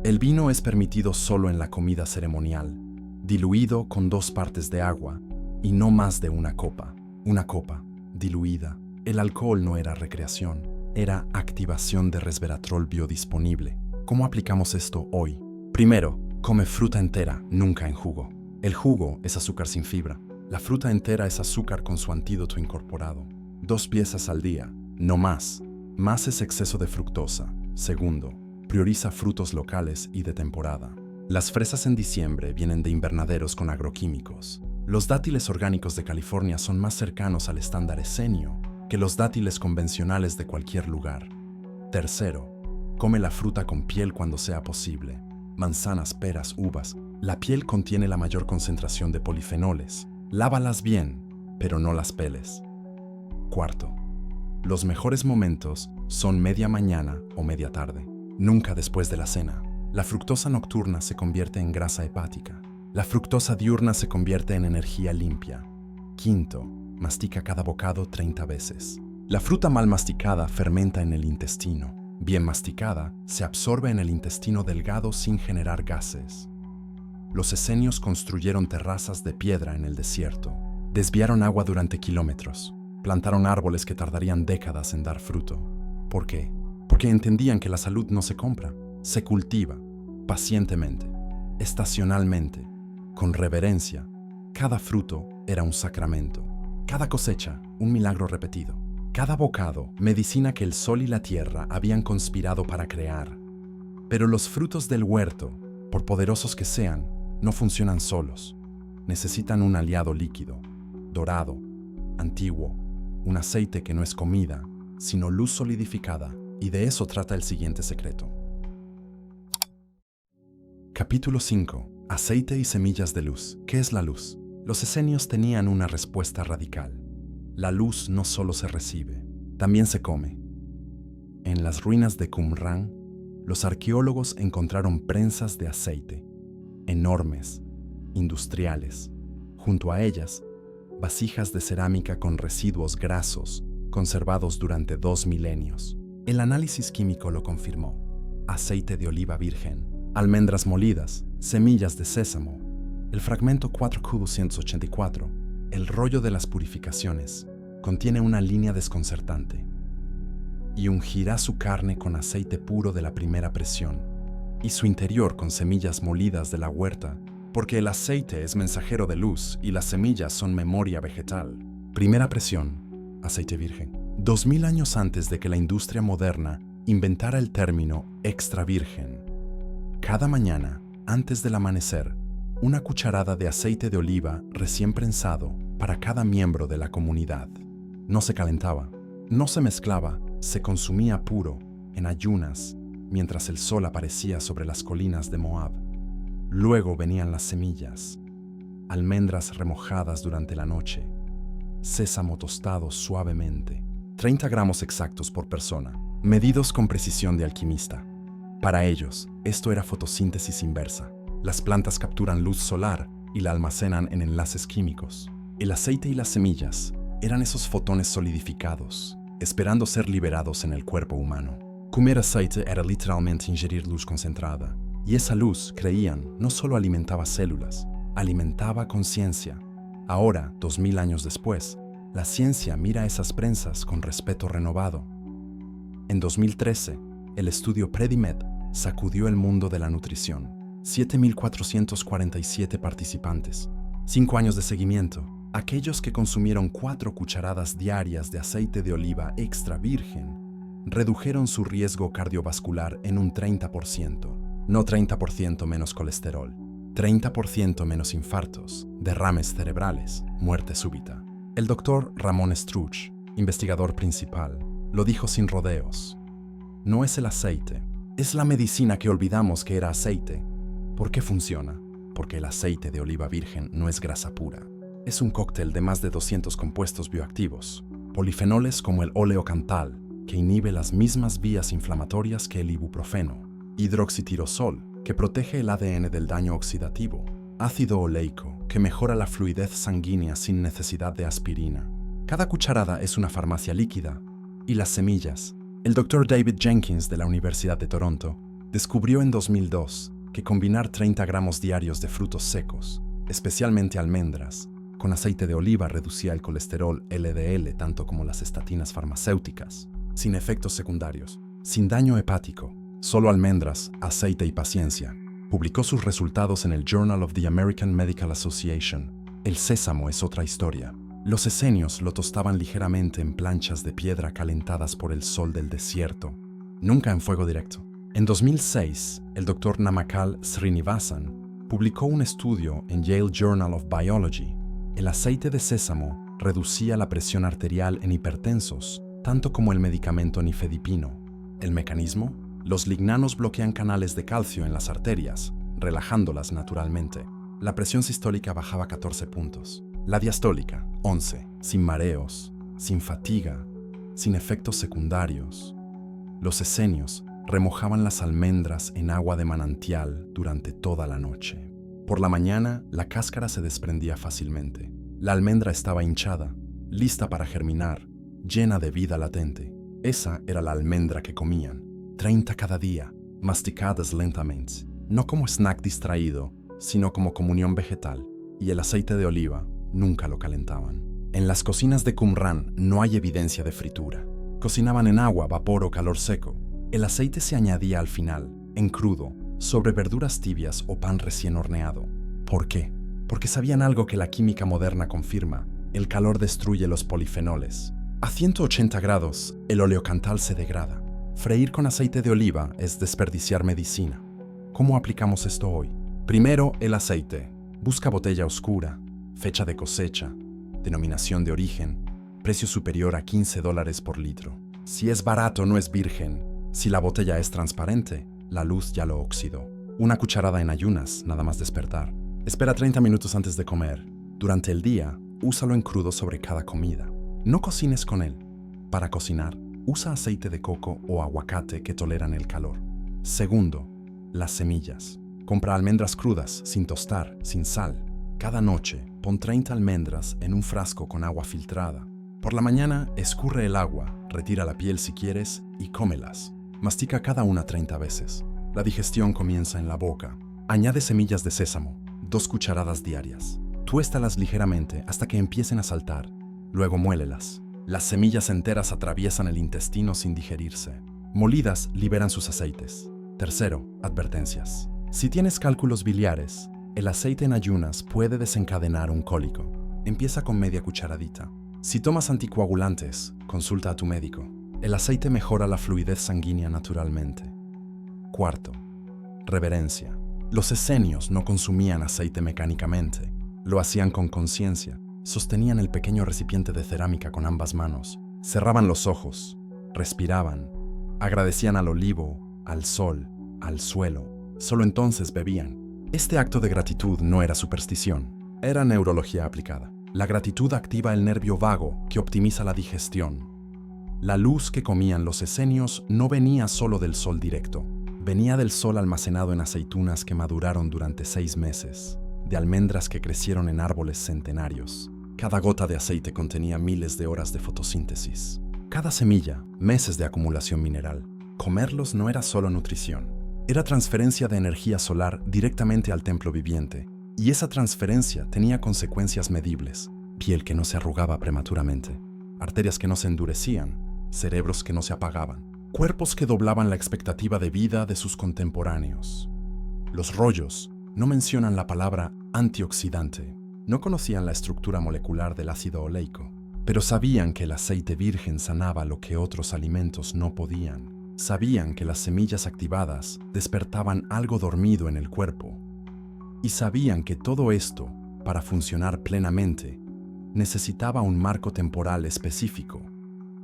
El vino es permitido solo en la comida ceremonial, diluido con 2 partes de agua y no más de una copa diluida. El alcohol no era recreación, era activación de resveratrol biodisponible. ¿Cómo aplicamos esto hoy? Primero, come fruta entera, nunca en jugo. El jugo es azúcar sin fibra. La fruta entera es azúcar con su antídoto incorporado. 2 piezas al día, no más. Más es exceso de fructosa. Segundo, prioriza frutos locales y de temporada. Las fresas en diciembre vienen de invernaderos con agroquímicos. Los dátiles orgánicos de California son más cercanos al estándar esenio que los dátiles convencionales de cualquier lugar. Tercero, Come la fruta con piel cuando sea posible. Manzanas, peras, uvas. La piel contiene la mayor concentración de polifenoles. Lávalas bien, pero no las peles. Cuarto, los mejores momentos son media mañana o media tarde, nunca después de la cena. La fructosa nocturna se convierte en grasa hepática. La fructosa diurna se convierte en energía limpia. Quinto, mastica cada bocado 30 veces. La fruta mal masticada fermenta en el intestino. Bien masticada, se absorbe en el intestino delgado sin generar gases. Los esenios construyeron terrazas de piedra en el desierto. Desviaron agua durante kilómetros. Plantaron árboles que tardarían décadas en dar fruto. ¿Por qué? Porque entendían que la salud no se compra, se cultiva, pacientemente, estacionalmente, con reverencia. Cada fruto era un sacramento. Cada cosecha, un milagro repetido. Cada bocado, medicina que el sol y la tierra habían conspirado para crear. Pero los frutos del huerto, por poderosos que sean, no funcionan solos. Necesitan un aliado líquido, dorado, antiguo, un aceite que no es comida, sino luz solidificada, y de eso trata el siguiente secreto. Capítulo 5. Aceite y semillas de luz. ¿Qué es la luz? Los esenios tenían una respuesta radical. La luz no solo se recibe, también se come. En las ruinas de Qumran, los arqueólogos encontraron prensas de aceite, enormes, industriales. Junto a ellas, vasijas de cerámica con residuos grasos, conservados durante 2 milenios. El análisis químico lo confirmó. Aceite de oliva virgen, almendras molidas, semillas de sésamo, el fragmento 4Q284, el rollo de las purificaciones, contiene una línea desconcertante. Y ungirá su carne con aceite puro de la primera presión, y su interior con semillas molidas de la huerta, porque el aceite es mensajero de luz y las semillas son memoria vegetal. Primera presión, aceite virgen. 2000 años antes de que la industria moderna inventara el término extra virgen. Cada mañana, antes del amanecer, una cucharada de aceite de oliva recién prensado para cada miembro de la comunidad. No se calentaba, no se mezclaba, se consumía puro, en ayunas, mientras el sol aparecía sobre las colinas de Moab. Luego venían las semillas, almendras remojadas durante la noche, sésamo tostado suavemente, 30 gramos exactos por persona, medidos con precisión de alquimista. Para ellos, esto era fotosíntesis inversa. Las plantas capturan luz solar y la almacenan en enlaces químicos. El aceite y las semillas eran esos fotones solidificados, esperando ser liberados en el cuerpo humano. Comer aceite era literalmente ingerir luz concentrada, y esa luz, creían, no solo alimentaba células, alimentaba conciencia. Ahora, 2000 años después, la ciencia mira esas prensas con respeto renovado. En 2013, el estudio PREDIMED sacudió el mundo de la nutrición. 7.447 participantes, 5 años de seguimiento. Aquellos que consumieron 4 cucharadas diarias de aceite de oliva extra virgen redujeron su riesgo cardiovascular en un 30%. No 30% menos colesterol, 30% menos infartos, derrames cerebrales, muerte súbita. El doctor Ramón Struch, investigador principal, lo dijo sin rodeos. No es el aceite, es la medicina que olvidamos que era aceite. ¿Por qué funciona? Porque el aceite de oliva virgen no es grasa pura. Es un cóctel de más de 200 compuestos bioactivos, polifenoles como el oleocantal, que inhibe las mismas vías inflamatorias que el ibuprofeno, hidroxitirosol, que protege el ADN del daño oxidativo, ácido oleico, que mejora la fluidez sanguínea sin necesidad de aspirina. Cada cucharada es una farmacia líquida, y las semillas. El Dr. David Jenkins de la Universidad de Toronto descubrió en 2002 que combinar 30 gramos diarios de frutos secos, especialmente almendras, con aceite de oliva reducía el colesterol LDL tanto como las estatinas farmacéuticas, sin efectos secundarios, sin daño hepático, solo almendras, aceite y paciencia. Publicó sus resultados en el Journal of the American Medical Association. El sésamo es otra historia. Los esenios lo tostaban ligeramente en planchas de piedra calentadas por el sol del desierto, nunca en fuego directo. En 2006, el Dr. Namakal Srinivasan publicó un estudio en Yale Journal of Biology. El aceite de sésamo reducía la presión arterial en hipertensos, tanto como el medicamento nifedipino. ¿El mecanismo? Los lignanos bloquean canales de calcio en las arterias, relajándolas naturalmente. La presión sistólica bajaba 14 puntos. La diastólica, 11, sin mareos, sin fatiga, sin efectos secundarios. Los esenios remojaban las almendras en agua de manantial durante toda la noche. Por la mañana, la cáscara se desprendía fácilmente. La almendra estaba hinchada, lista para germinar, llena de vida latente. Esa era la almendra que comían, 30 cada día, masticadas lentamente, no como snack distraído, sino como comunión vegetal, y el aceite de oliva nunca lo calentaban. En las cocinas de Qumran no hay evidencia de fritura. Cocinaban en agua, vapor o calor seco. El aceite se añadía al final, en crudo, sobre verduras tibias o pan recién horneado. ¿Por qué? Porque sabían algo que la química moderna confirma: el calor destruye los polifenoles. A 180 grados, el oleocantal se degrada. Freír con aceite de oliva es desperdiciar medicina. ¿Cómo aplicamos esto hoy? Primero, el aceite. Busca botella oscura, fecha de cosecha, denominación de origen, precio superior a $15 por litro. Si es barato, no es virgen. Si la botella es transparente, la luz ya lo oxidó. Una cucharada en ayunas, nada más despertar. Espera 30 minutos antes de comer. Durante el día, úsalo en crudo sobre cada comida. No cocines con él. Para cocinar, usa aceite de coco o aguacate que toleran el calor. Segundo, las semillas. Compra almendras crudas, sin tostar, sin sal. Cada noche, pon 30 almendras en un frasco con agua filtrada. Por la mañana, escurre el agua, retira la piel si quieres y cómelas. Mastica cada una 30 veces. La digestión comienza en la boca. Añade semillas de sésamo, 2 cucharadas diarias. Tuéstalas ligeramente hasta que empiecen a saltar. Luego muélelas. Las semillas enteras atraviesan el intestino sin digerirse. Molidas liberan sus aceites. Tercero, advertencias. Si tienes cálculos biliares, el aceite en ayunas puede desencadenar un cólico. Empieza con media cucharadita. Si tomas anticoagulantes, consulta a tu médico. El aceite mejora la fluidez sanguínea naturalmente. Cuarto, reverencia. Los esenios no consumían aceite mecánicamente. Lo hacían con conciencia. Sostenían el pequeño recipiente de cerámica con ambas manos. Cerraban los ojos. Respiraban. Agradecían al olivo, al sol, al suelo. Solo entonces bebían. Este acto de gratitud no era superstición. Era neurología aplicada. La gratitud activa el nervio vago que optimiza la digestión. La luz que comían los esenios no venía solo del sol directo. Venía del sol almacenado en aceitunas que maduraron durante 6 meses, de almendras que crecieron en árboles centenarios. Cada gota de aceite contenía miles de horas de fotosíntesis. Cada semilla, meses de acumulación mineral. Comerlos no era solo nutrición. Era transferencia de energía solar directamente al templo viviente. Y esa transferencia tenía consecuencias medibles. Piel que no se arrugaba prematuramente. Arterias que no se endurecían. Cerebros que no se apagaban. Cuerpos que doblaban la expectativa de vida de sus contemporáneos. Los rollos no mencionan la palabra antioxidante. No conocían la estructura molecular del ácido oleico, pero sabían que el aceite virgen sanaba lo que otros alimentos no podían. Sabían que las semillas activadas despertaban algo dormido en el cuerpo. Y sabían que todo esto, para funcionar plenamente, necesitaba un marco temporal específico,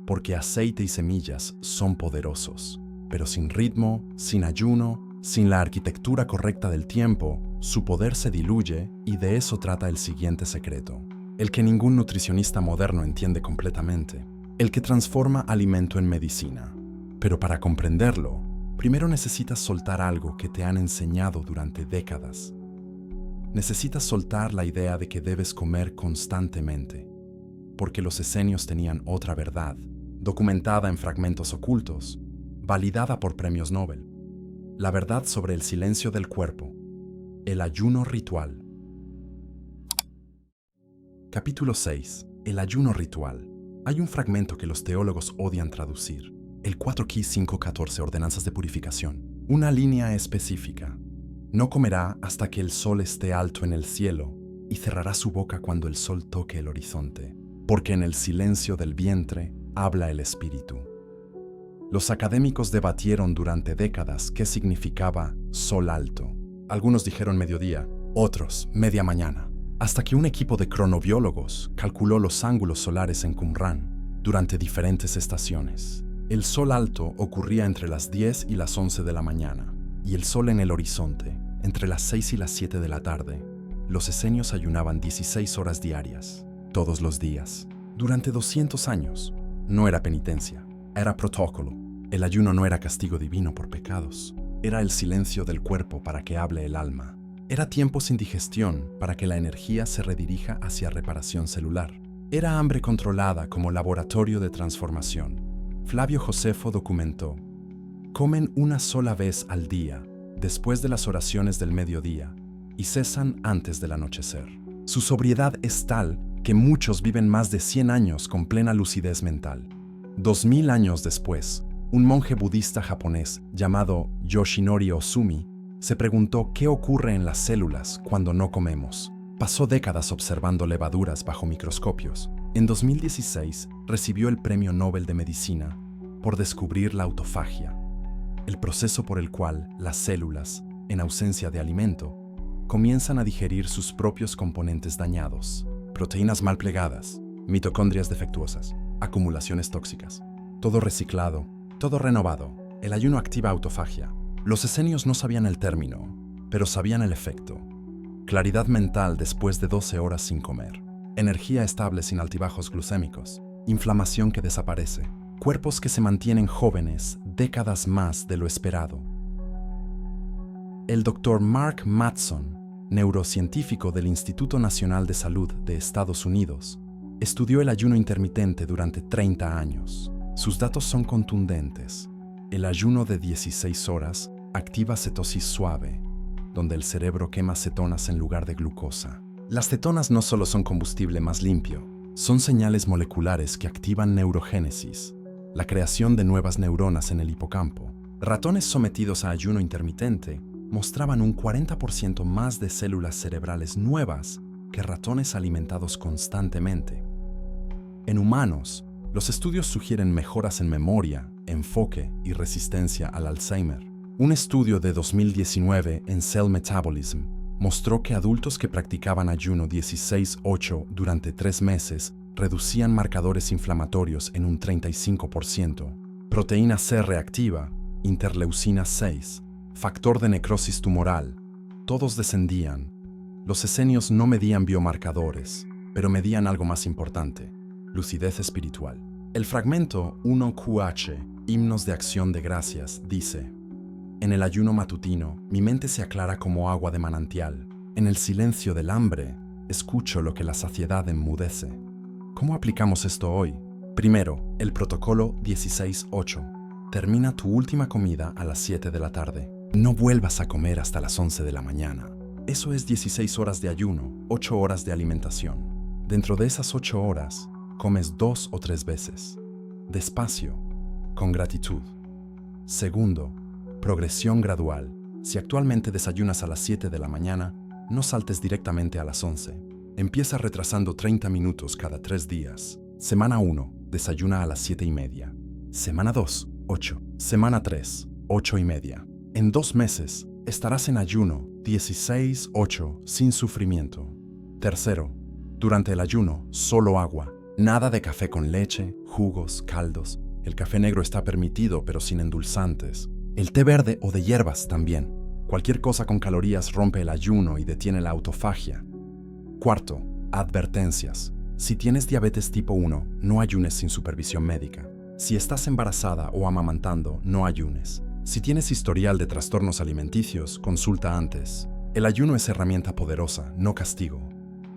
porque aceite y semillas son poderosos, pero sin ritmo, sin ayuno, sin la arquitectura correcta del tiempo, su poder se diluye y de eso trata el siguiente secreto, el que ningún nutricionista moderno entiende completamente, el que transforma alimento en medicina. Pero para comprenderlo, primero necesitas soltar algo que te han enseñado durante décadas. Necesitas soltar la idea de que debes comer constantemente, porque los esenios tenían otra verdad, documentada en fragmentos ocultos, validada por premios Nobel. La verdad sobre el silencio del cuerpo, el ayuno ritual. Capítulo 6. El ayuno ritual. Hay un fragmento que los teólogos odian traducir. El 4Ki 5.14 Ordenanzas de Purificación. Una línea específica. No comerá hasta que el sol esté alto en el cielo y cerrará su boca cuando el sol toque el horizonte, porque en el silencio del vientre habla el espíritu. Los académicos debatieron durante décadas qué significaba sol alto. Algunos dijeron mediodía, otros media mañana, hasta que un equipo de cronobiólogos calculó los ángulos solares en Qumran durante diferentes estaciones. El sol alto ocurría entre las 10 y las 11 de la mañana, y el sol en el horizonte, entre las 6 y las 7 de la tarde. Los esenios ayunaban 16 horas diarias, todos los días, durante 200 años. No era penitencia, era protocolo. El ayuno no era castigo divino por pecados, era el silencio del cuerpo para que hable el alma. Era tiempo sin digestión para que la energía se redirija hacia reparación celular. Era hambre controlada como laboratorio de transformación. Flavio Josefo documentó: comen una sola vez al día, después de las oraciones del mediodía, y cesan antes del anochecer. Su sobriedad es tal que muchos viven más de 100 años con plena lucidez mental. 2000 años después, un monje budista japonés llamado Yoshinori Ozumi se preguntó qué ocurre en las células cuando no comemos. Pasó décadas observando levaduras bajo microscopios. En 2016 recibió el Premio Nobel de Medicina por descubrir la autofagia, el proceso por el cual las células, en ausencia de alimento, comienzan a digerir sus propios componentes dañados, proteínas mal plegadas, mitocondrias defectuosas, acumulaciones tóxicas. Todo reciclado, todo renovado. El ayuno activa autofagia. Los esenios no sabían el término, pero sabían el efecto. Claridad mental después de 12 horas sin comer. Energía estable sin altibajos glucémicos. Inflamación que desaparece. Cuerpos que se mantienen jóvenes décadas más de lo esperado. El Dr. Mark Mattson, neurocientífico del Instituto Nacional de Salud de Estados Unidos, estudió el ayuno intermitente durante 30 años. Sus datos son contundentes. El ayuno de 16 horas activa cetosis suave, donde el cerebro quema cetonas en lugar de glucosa. Las cetonas no solo son combustible más limpio, son señales moleculares que activan neurogénesis, la creación de nuevas neuronas en el hipocampo. Ratones sometidos a ayuno intermitente mostraban un 40% más de células cerebrales nuevas que ratones alimentados constantemente. En humanos, los estudios sugieren mejoras en memoria, enfoque y resistencia al Alzheimer. Un estudio de 2019 en Cell Metabolism mostró que adultos que practicaban ayuno 16-8 durante 3 meses reducían marcadores inflamatorios en un 35%, proteína C reactiva, interleucina 6, factor de necrosis tumoral, todos descendían. Los esenios no medían biomarcadores, pero medían algo más importante: lucidez espiritual. El fragmento 1QH, Himnos de Acción de Gracias, dice: en el ayuno matutino, mi mente se aclara como agua de manantial. En el silencio del hambre, escucho lo que la saciedad enmudece. ¿Cómo aplicamos esto hoy? Primero, el protocolo 16-8. Termina tu última comida a las 7 de la tarde. No vuelvas a comer hasta las 11 de la mañana. Eso es 16 horas de ayuno, 8 horas de alimentación. Dentro de esas 8 horas, comes 2 o 3 veces. Despacio, con gratitud. Segundo, progresión gradual. Si actualmente desayunas a las 7 de la mañana, no saltes directamente a las 11. Empieza retrasando 30 minutos cada 3 días. Semana 1, desayuna a las 7:30. Semana 2, 8. Semana 3, 8:30. En 2 meses, estarás en ayuno 16-8 sin sufrimiento. Tercero, durante el ayuno, solo agua. Nada de café con leche, jugos, caldos. El café negro está permitido, pero sin endulzantes. El té verde o de hierbas también. Cualquier cosa con calorías rompe el ayuno y detiene la autofagia. Cuarto, advertencias. Si tienes diabetes tipo 1, no ayunes sin supervisión médica. Si estás embarazada o amamantando, no ayunes. Si tienes historial de trastornos alimenticios, consulta antes. El ayuno es herramienta poderosa, no castigo.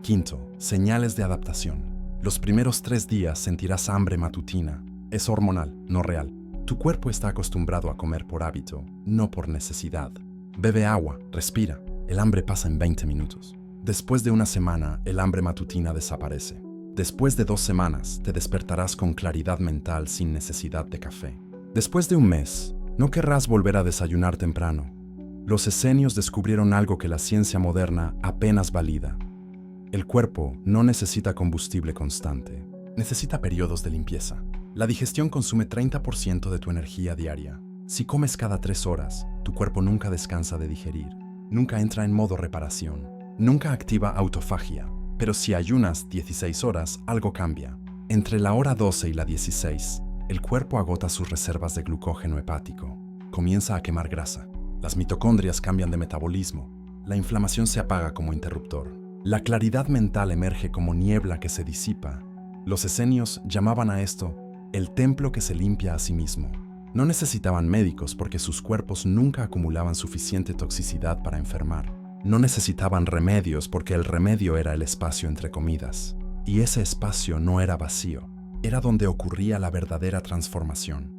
Quinto, señales de adaptación. Los primeros 3 días sentirás hambre matutina. Es hormonal, no real. Tu cuerpo está acostumbrado a comer por hábito, no por necesidad. Bebe agua, respira. El hambre pasa en 20 minutos. Después de una semana, el hambre matutina desaparece. Después de 2 semanas, te despertarás con claridad mental sin necesidad de café. Después de un mes, no querrás volver a desayunar temprano. Los esenios descubrieron algo que la ciencia moderna apenas valida. El cuerpo no necesita combustible constante, necesita periodos de limpieza. La digestión consume 30% de tu energía diaria. Si comes cada 3 horas, tu cuerpo nunca descansa de digerir, nunca entra en modo reparación, nunca activa autofagia. Pero si ayunas 16 horas, algo cambia. Entre la hora 12 y la 16, el cuerpo agota sus reservas de glucógeno hepático, comienza a quemar grasa, las mitocondrias cambian de metabolismo, la inflamación se apaga como interruptor, la claridad mental emerge como niebla que se disipa. Los esenios llamaban a esto el templo que se limpia a sí mismo. No necesitaban médicos porque sus cuerpos nunca acumulaban suficiente toxicidad para enfermar. No necesitaban remedios porque el remedio era el espacio entre comidas. Y ese espacio no era vacío, era donde ocurría la verdadera transformación.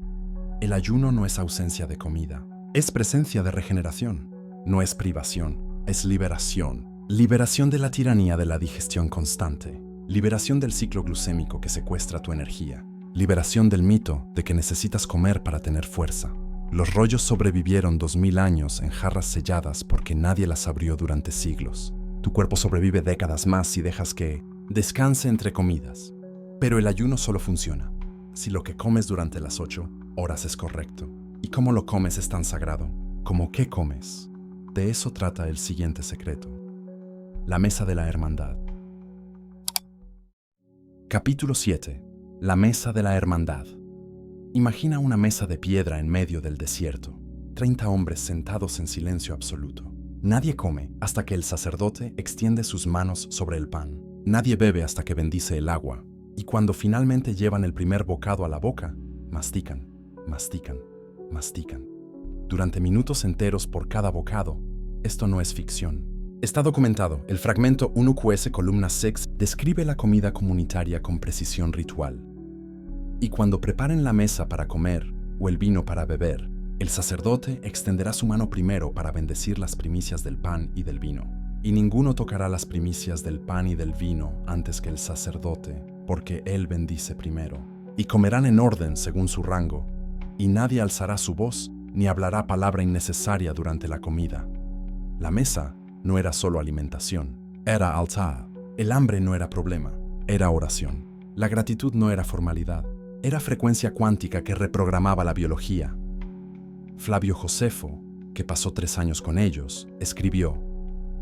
El ayuno no es ausencia de comida, es presencia de regeneración. No es privación, es liberación. Liberación de la tiranía de la digestión constante. Liberación del ciclo glucémico que secuestra tu energía. Liberación del mito de que necesitas comer para tener fuerza. Los rollos sobrevivieron 2000 años en jarras selladas porque nadie las abrió durante siglos. Tu cuerpo sobrevive décadas más si dejas que descanse entre comidas. Pero el ayuno solo funciona si lo que comes durante las 8 horas es correcto. Y cómo lo comes es tan sagrado como qué comes. De eso trata el siguiente secreto. La mesa de la hermandad. Capítulo 7. La mesa de la hermandad. Imagina una mesa de piedra en medio del desierto. 30 hombres sentados en silencio absoluto. Nadie come hasta que el sacerdote extiende sus manos sobre el pan. Nadie bebe hasta que bendice el agua. Y cuando finalmente llevan el primer bocado a la boca, mastican, mastican, mastican. Durante minutos enteros por cada bocado. Esto no es ficción. Está documentado. El fragmento 1QS columna 6 describe la comida comunitaria con precisión ritual. Y cuando preparen la mesa para comer o el vino para beber, el sacerdote extenderá su mano primero para bendecir las primicias del pan y del vino. Y ninguno tocará las primicias del pan y del vino antes que el sacerdote, porque él bendice primero. Y comerán en orden según su rango, y nadie alzará su voz ni hablará palabra innecesaria durante la comida. La mesa no era solo alimentación, era altar. El hambre no era problema, era oración. La gratitud no era formalidad, era frecuencia cuántica que reprogramaba la biología. Flavio Josefo, que pasó 3 años con ellos, escribió: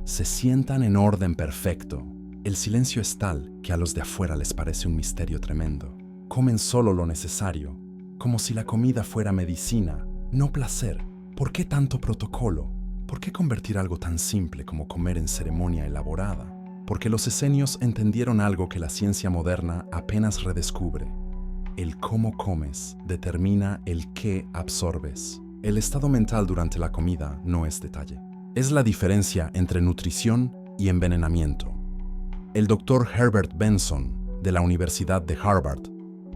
se sientan en orden perfecto. El silencio es tal que a los de afuera les parece un misterio tremendo. Comen solo lo necesario, como si la comida fuera medicina, no placer. ¿Por qué tanto protocolo? ¿Por qué convertir algo tan simple como comer en ceremonia elaborada? Porque los esenios entendieron algo que la ciencia moderna apenas redescubre. El cómo comes determina el qué absorbes. El estado mental durante la comida no es detalle. Es la diferencia entre nutrición y envenenamiento. El doctor Herbert Benson, de la Universidad de Harvard,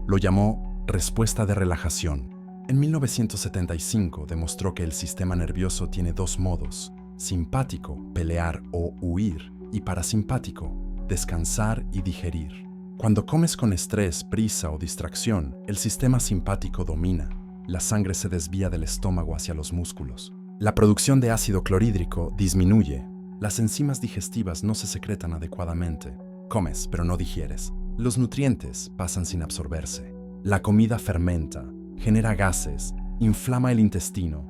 lo llamó respuesta de relajación. En 1975 demostró que el sistema nervioso tiene 2 modos: simpático, pelear o huir, y parasimpático, descansar y digerir. Cuando comes con estrés, prisa o distracción, el sistema simpático domina. La sangre se desvía del estómago hacia los músculos. La producción de ácido clorhídrico disminuye. Las enzimas digestivas no se secretan adecuadamente. Comes, pero no digieres. Los nutrientes pasan sin absorberse. La comida fermenta, genera gases, inflama el intestino.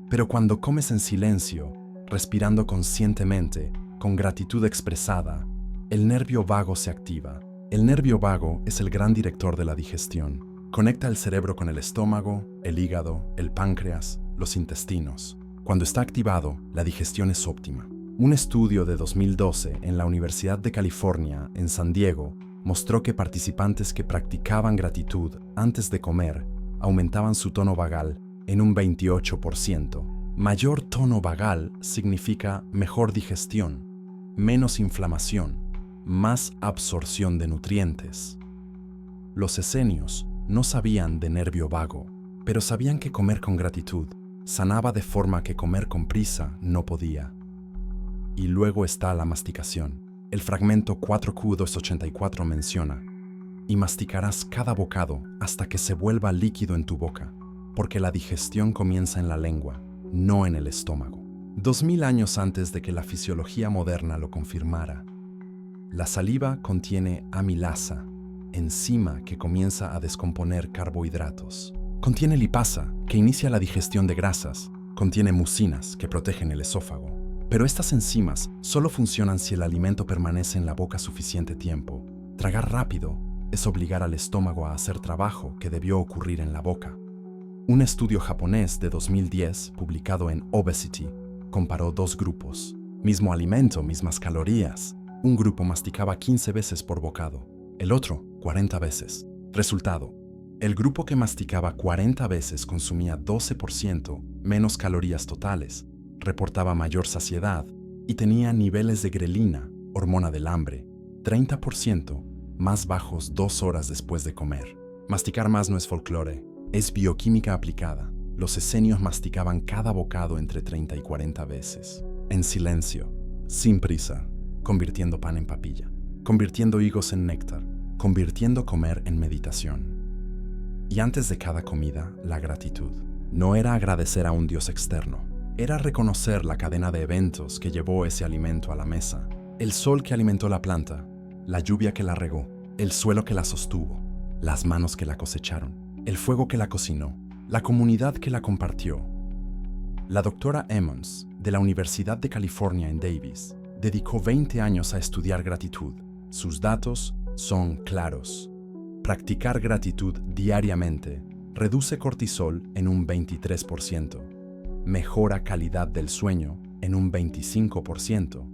Pero cuando comes en silencio, respirando conscientemente, con gratitud expresada, el nervio vago se activa. El nervio vago es el gran director de la digestión. Conecta el cerebro con el estómago, el hígado, el páncreas, los intestinos. Cuando está activado, la digestión es óptima. Un estudio de 2012 en la Universidad de California, en San Diego, mostró que participantes que practicaban gratitud antes de comer aumentaban su tono vagal en un 28%. Mayor tono vagal significa mejor digestión, menos inflamación, más absorción de nutrientes. Los esenios no sabían de nervio vago, pero sabían que comer con gratitud sanaba de forma que comer con prisa no podía. Y luego está la masticación. El fragmento 4Q284 menciona: y masticarás cada bocado hasta que se vuelva líquido en tu boca, porque la digestión comienza en la lengua, no en el estómago. 2000 años antes de que la fisiología moderna lo confirmara. La saliva contiene amilasa, enzima que comienza a descomponer carbohidratos. Contiene lipasa, que inicia la digestión de grasas. Contiene mucinas, que protegen el esófago. Pero estas enzimas solo funcionan si el alimento permanece en la boca suficiente tiempo. Tragar rápido es obligar al estómago a hacer trabajo que debió ocurrir en la boca. Un estudio japonés de 2010, publicado en Obesity, comparó dos grupos. Mismo alimento, mismas calorías. Un grupo masticaba 15 veces por bocado, el otro 40 veces. Resultado: el grupo que masticaba 40 veces consumía 12% menos calorías totales, reportaba mayor saciedad y tenía niveles de grelina, hormona del hambre, 30% más bajos 2 horas después de comer. Masticar más no es folclore, es bioquímica aplicada. Los esenios masticaban cada bocado entre 30 y 40 veces, en silencio, sin prisa, convirtiendo pan en papilla, convirtiendo higos en néctar, convirtiendo comer en meditación. Y antes de cada comida, la gratitud. No era agradecer a un dios externo, era reconocer la cadena de eventos que llevó ese alimento a la mesa. El sol que alimentó la planta, la lluvia que la regó, el suelo que la sostuvo, las manos que la cosecharon, el fuego que la cocinó, la comunidad que la compartió. La doctora Emmons, de la Universidad de California en Davis, dedicó 20 años a estudiar gratitud. Sus datos son claros. Practicar gratitud diariamente reduce cortisol en un 23%, mejora calidad del sueño en un 25%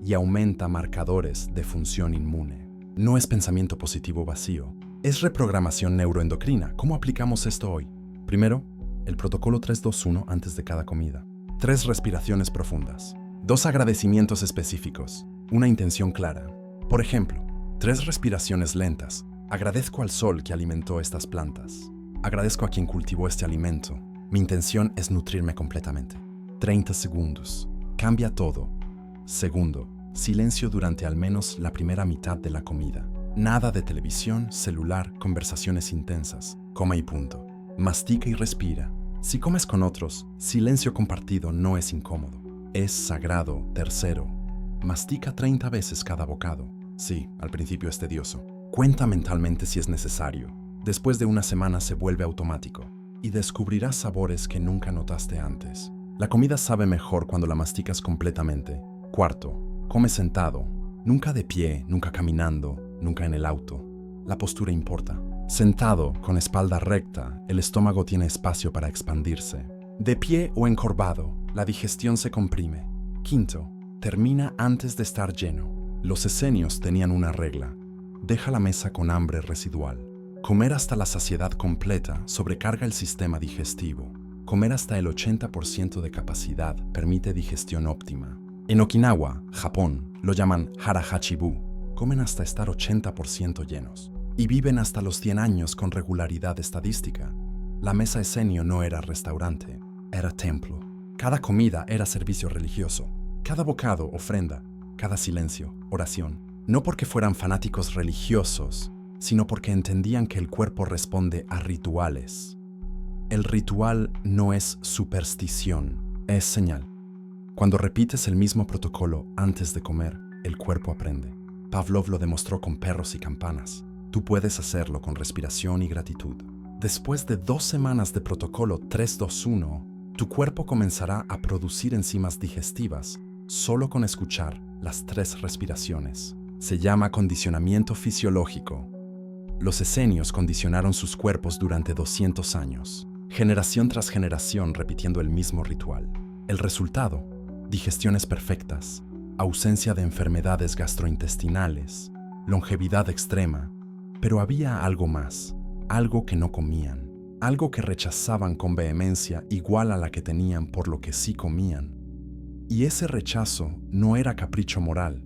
y aumenta marcadores de función inmune. No es pensamiento positivo vacío, es reprogramación neuroendocrina. ¿Cómo aplicamos esto hoy? Primero, el protocolo 3-2-1 antes de cada comida. 3 respiraciones profundas. 2 agradecimientos específicos. Una intención clara. Por ejemplo, 3 respiraciones lentas. Agradezco al sol que alimentó estas plantas. Agradezco a quien cultivó este alimento. Mi intención es nutrirme completamente. 30 segundos. Cambia todo. Segundo, silencio durante al menos la primera mitad de la comida. Nada de televisión, celular, conversaciones intensas. Coma y punto. Mastica y respira. Si comes con otros, silencio compartido no es incómodo. Es sagrado. Tercero, mastica 30 veces cada bocado. Sí, al principio es tedioso. Cuenta mentalmente si es necesario. Después de una semana se vuelve automático y descubrirás sabores que nunca notaste antes. La comida sabe mejor cuando la masticas completamente. Cuarto, come sentado. Nunca de pie, nunca caminando, nunca en el auto. La postura importa. Sentado, con espalda recta, el estómago tiene espacio para expandirse. De pie o encorvado, la digestión se comprime. Quinto, termina antes de estar lleno. Los esenios tenían una regla. Deja la mesa con hambre residual. Comer hasta la saciedad completa sobrecarga el sistema digestivo. Comer hasta el 80% de capacidad permite digestión óptima. En Okinawa, Japón, lo llaman harahachibu. Comen hasta estar 80% llenos. Y viven hasta los 100 años con regularidad estadística. La mesa esenio no era restaurante, era templo. Cada comida era servicio religioso. Cada bocado, ofrenda. Cada silencio, oración. No porque fueran fanáticos religiosos, sino porque entendían que el cuerpo responde a rituales. El ritual no es superstición, es señal. Cuando repites el mismo protocolo antes de comer, el cuerpo aprende. Pavlov lo demostró con perros y campanas. Tú puedes hacerlo con respiración y gratitud. Después de 2 semanas de protocolo 3-2-1, tu cuerpo comenzará a producir enzimas digestivas solo con escuchar las 3 respiraciones. Se llama condicionamiento fisiológico. Los esenios condicionaron sus cuerpos durante 200 años, generación tras generación repitiendo el mismo ritual. El resultado: digestiones perfectas, ausencia de enfermedades gastrointestinales, longevidad extrema. Pero había algo más, algo que no comían, algo que rechazaban con vehemencia igual a la que tenían por lo que sí comían. Y ese rechazo no era capricho moral,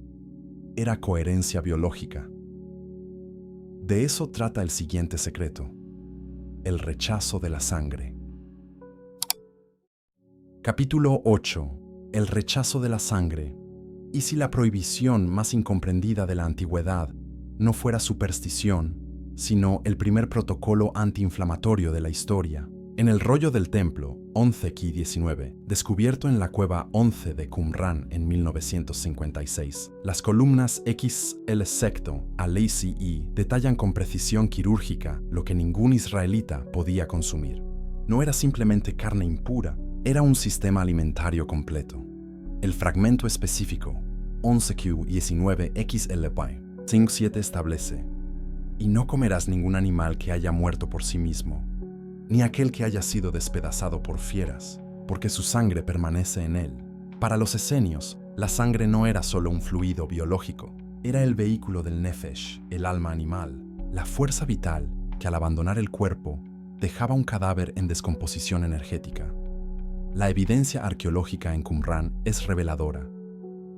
era coherencia biológica. De eso trata el siguiente secreto: el rechazo de la sangre. Capítulo 8. El rechazo de la sangre. ¿Y si la prohibición más incomprendida de la antigüedad no fuera superstición, sino el primer protocolo antiinflamatorio de la historia? En el rollo del templo, 11Ki-19, descubierto en la cueva 11 de Qumran en 1956, las columnas XL secto a Lazy E detallan con precisión quirúrgica lo que ningún israelita podía consumir. No era simplemente carne impura, era un sistema alimentario completo. El fragmento específico, 11Q19XLY, 5.7 establece: Y no comerás ningún animal que haya muerto por sí mismo, ni aquel que haya sido despedazado por fieras, porque su sangre permanece en él. Para los esenios, la sangre no era solo un fluido biológico, era el vehículo del nefesh, el alma animal, la fuerza vital que al abandonar el cuerpo dejaba un cadáver en descomposición energética. La evidencia arqueológica en Qumrán es reveladora.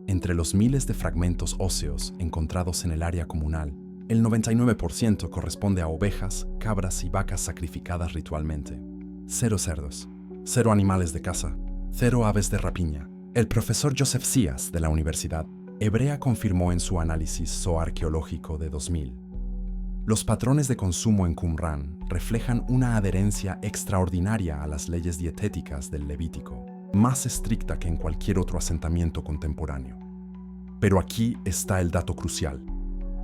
Entre los miles de fragmentos óseos encontrados en el área comunal, el 99% corresponde a ovejas, cabras y vacas sacrificadas ritualmente. 0 cerdos, 0 animales de caza, 0 aves de rapiña. El profesor Joseph Sias de la Universidad Hebrea confirmó en su análisis zooarqueológico de 2000. Los patrones de consumo en Qumrán reflejan una adherencia extraordinaria a las leyes dietéticas del Levítico, más estricta que en cualquier otro asentamiento contemporáneo. Pero aquí está el dato crucial.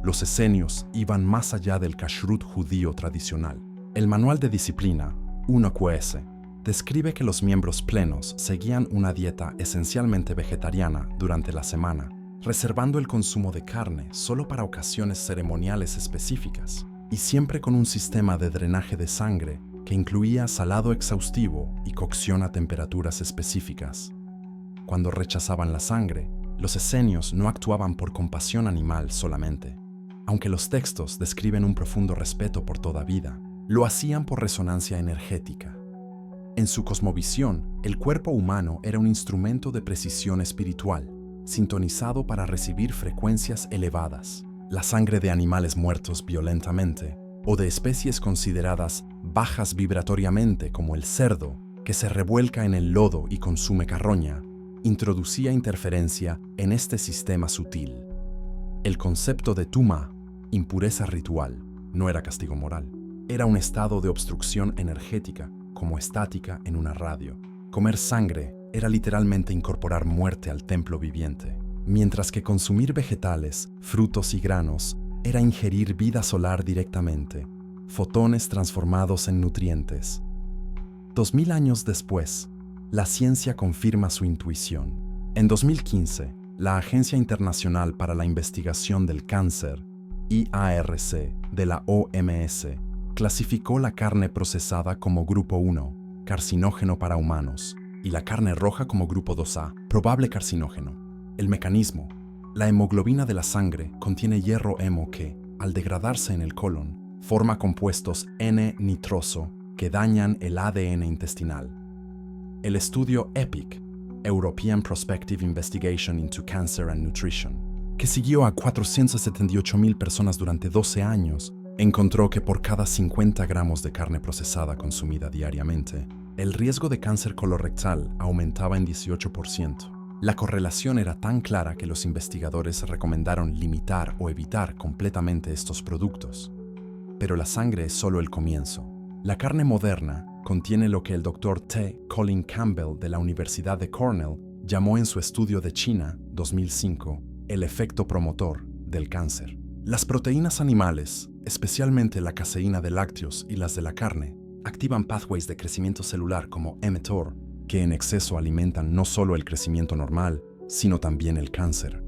Los esenios iban más allá del kashrut judío tradicional. El manual de disciplina, 1QS, describe que los miembros plenos seguían una dieta esencialmente vegetariana durante la semana, reservando el consumo de carne solo para ocasiones ceremoniales específicas, y siempre con un sistema de drenaje de sangre que incluía salado exhaustivo y cocción a temperaturas específicas. Cuando rechazaban la sangre, los esenios no actuaban por compasión animal solamente. Aunque los textos describen un profundo respeto por toda vida, lo hacían por resonancia energética. En su cosmovisión, el cuerpo humano era un instrumento de precisión espiritual, sintonizado para recibir frecuencias elevadas. La sangre de animales muertos violentamente, o de especies consideradas bajas vibratoriamente como el cerdo, que se revuelca en el lodo y consume carroña, introducía interferencia en este sistema sutil. El concepto de tuma, impureza ritual, no era castigo moral. Era un estado de obstrucción energética, como estática en una radio. Comer sangre era literalmente incorporar muerte al templo viviente, mientras que consumir vegetales, frutos y granos era ingerir vida solar directamente, fotones transformados en nutrientes. 2000 años después, la ciencia confirma su intuición. En 2015, la Agencia Internacional para la Investigación del Cáncer, IARC, de la OMS, clasificó la carne procesada como Grupo 1, carcinógeno para humanos, y la carne roja como Grupo 2A, probable carcinógeno. El mecanismo: la hemoglobina de la sangre contiene hierro hemo que, al degradarse en el colon, forma compuestos N-nitroso que dañan el ADN intestinal. El estudio EPIC, European Prospective Investigation into Cancer and Nutrition, que siguió a 478,000 personas durante 12 años, encontró que por cada 50 gramos de carne procesada consumida diariamente, el riesgo de cáncer colorectal aumentaba en 18%. La correlación era tan clara que los investigadores recomendaron limitar o evitar completamente estos productos. Pero la sangre es solo el comienzo. La carne moderna contiene lo que el Dr. T. Colin Campbell de la Universidad de Cornell llamó en su estudio de China, 2005, el efecto promotor del cáncer. Las proteínas animales, especialmente la caseína de lácteos y las de la carne, activan pathways de crecimiento celular como mTOR, que en exceso alimentan no solo el crecimiento normal, sino también el cáncer.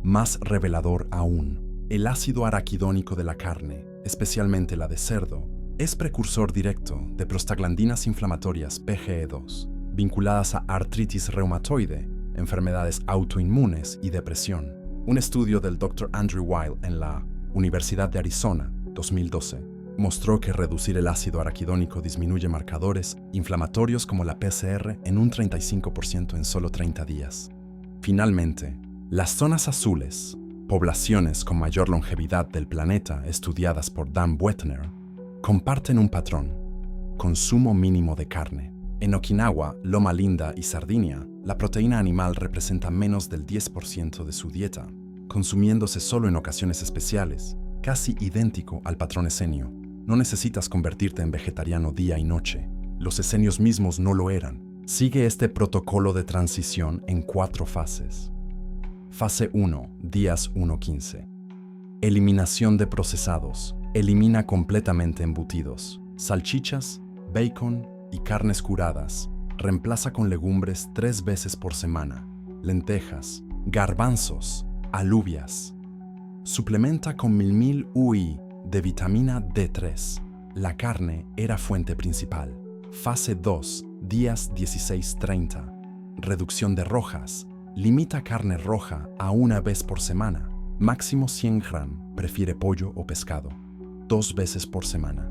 Más revelador aún, el ácido araquidónico de la carne, especialmente la de cerdo, es precursor directo de prostaglandinas inflamatorias PGE2, vinculadas a artritis reumatoide, enfermedades autoinmunes y depresión. Un estudio del Dr. Andrew Weil en la Universidad de Arizona, 2012, mostró que reducir el ácido araquidónico disminuye marcadores inflamatorios como la PCR en un 35% en solo 30 días. Finalmente, las zonas azules, poblaciones con mayor longevidad del planeta estudiadas por Dan Buettner, comparten un patrón: consumo mínimo de carne. En Okinawa, Loma Linda y Sardinia, la proteína animal representa menos del 10% de su dieta, consumiéndose solo en ocasiones especiales, casi idéntico al patrón esenio. No necesitas convertirte en vegetariano día y noche. Los esenios mismos no lo eran. Sigue este protocolo de transición en 4 fases. Fase 1, días 1-15. Eliminación de procesados. Elimina completamente embutidos, salchichas, bacon y carnes curadas. Reemplaza con legumbres 3 veces por semana, lentejas, garbanzos, alubias. Suplementa con milmil UI de vitamina D3. La carne era fuente principal. Fase 2, días 16-30. Reducción de rojas. Limita carne roja a una vez por semana. Máximo 100 gramos. Prefiere pollo o pescado. 2 veces por semana.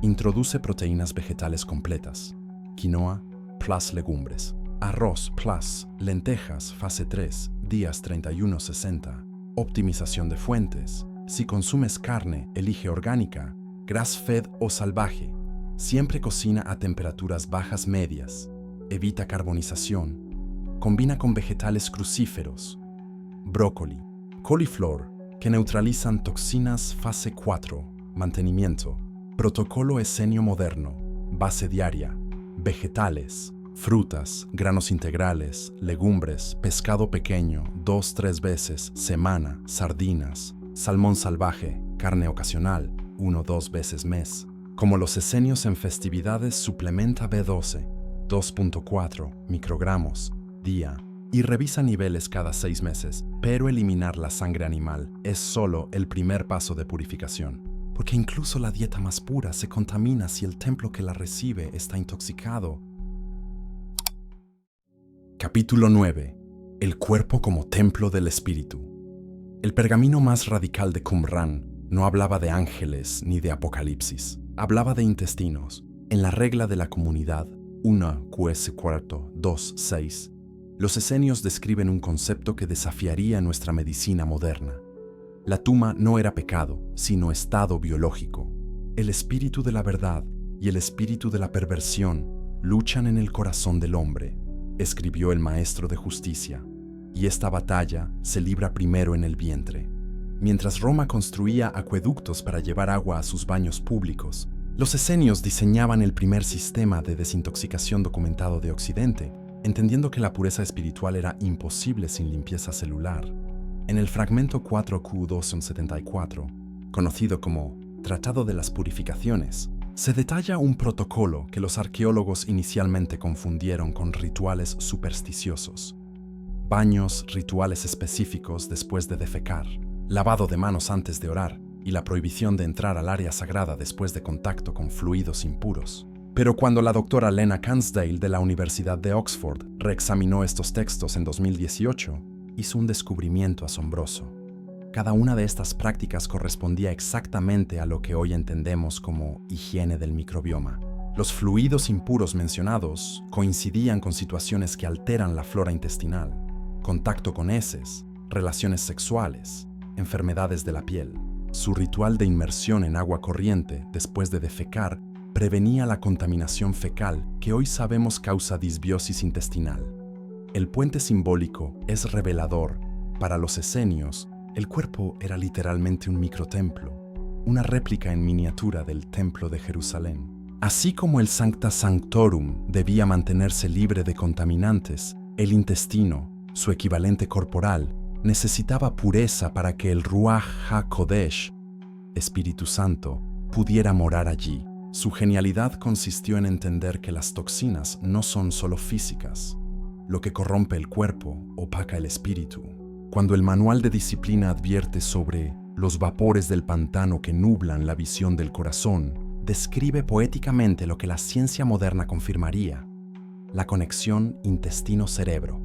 Introduce proteínas vegetales completas. Quinoa plus legumbres. Arroz plus lentejas. Fase 3, días 31-60. Optimización de fuentes. Si consumes carne, elige orgánica, grass-fed o salvaje. Siempre cocina a temperaturas bajas medias. Evita carbonización. Combina con vegetales crucíferos. Brócoli, coliflor, que neutralizan toxinas. Fase 4, mantenimiento. Protocolo Esenio Moderno. Base diaria. Vegetales, frutas, granos integrales, legumbres, pescado pequeño, 2-3 veces semana, sardinas, salmón salvaje, carne ocasional, 1-2 veces mes. Como los esenios en festividades, suplementa B12, 2.4 microgramos, día, y revisa niveles cada 6 meses, pero eliminar la sangre animal es solo el primer paso de purificación, porque incluso la dieta más pura se contamina si el templo que la recibe está intoxicado. Capítulo 9. El cuerpo como templo del espíritu. El pergamino más radical de Qumran no hablaba de ángeles ni de apocalipsis, hablaba de intestinos. En la regla de la comunidad 1 QS cuarto 2.6, los esenios describen un concepto que desafiaría nuestra medicina moderna. La tuma no era pecado, sino estado biológico. El espíritu de la verdad y el espíritu de la perversión luchan en el corazón del hombre, escribió el maestro de justicia, y esta batalla se libra primero en el vientre. Mientras Roma construía acueductos para llevar agua a sus baños públicos, los esenios diseñaban el primer sistema de desintoxicación documentado de Occidente, entendiendo que la pureza espiritual era imposible sin limpieza celular. En el fragmento 4Q274, conocido como Tratado de las Purificaciones, se detalla un protocolo que los arqueólogos inicialmente confundieron con rituales supersticiosos. Baños rituales específicos después de defecar, lavado de manos antes de orar y la prohibición de entrar al área sagrada después de contacto con fluidos impuros. Pero cuando la doctora Lena Cansdale de la Universidad de Oxford reexaminó estos textos en 2018, hizo un descubrimiento asombroso. Cada una de estas prácticas correspondía exactamente a lo que hoy entendemos como higiene del microbioma. Los fluidos impuros mencionados coincidían con situaciones que alteran la flora intestinal, contacto con heces, relaciones sexuales, enfermedades de la piel. Su ritual de inmersión en agua corriente después de defecar prevenía la contaminación fecal que hoy sabemos causa disbiosis intestinal. El puente simbólico es revelador. Para los esenios, el cuerpo era literalmente un microtemplo, una réplica en miniatura del Templo de Jerusalén. Así como el Sancta Sanctorum debía mantenerse libre de contaminantes, el intestino, su equivalente corporal, necesitaba pureza para que el Ruach HaKodesh, Espíritu Santo, pudiera morar allí. Su genialidad consistió en entender que las toxinas no son solo físicas. Lo que corrompe el cuerpo opaca el espíritu. Cuando el manual de disciplina advierte sobre los vapores del pantano que nublan la visión del corazón, describe poéticamente lo que la ciencia moderna confirmaría: la conexión intestino-cerebro.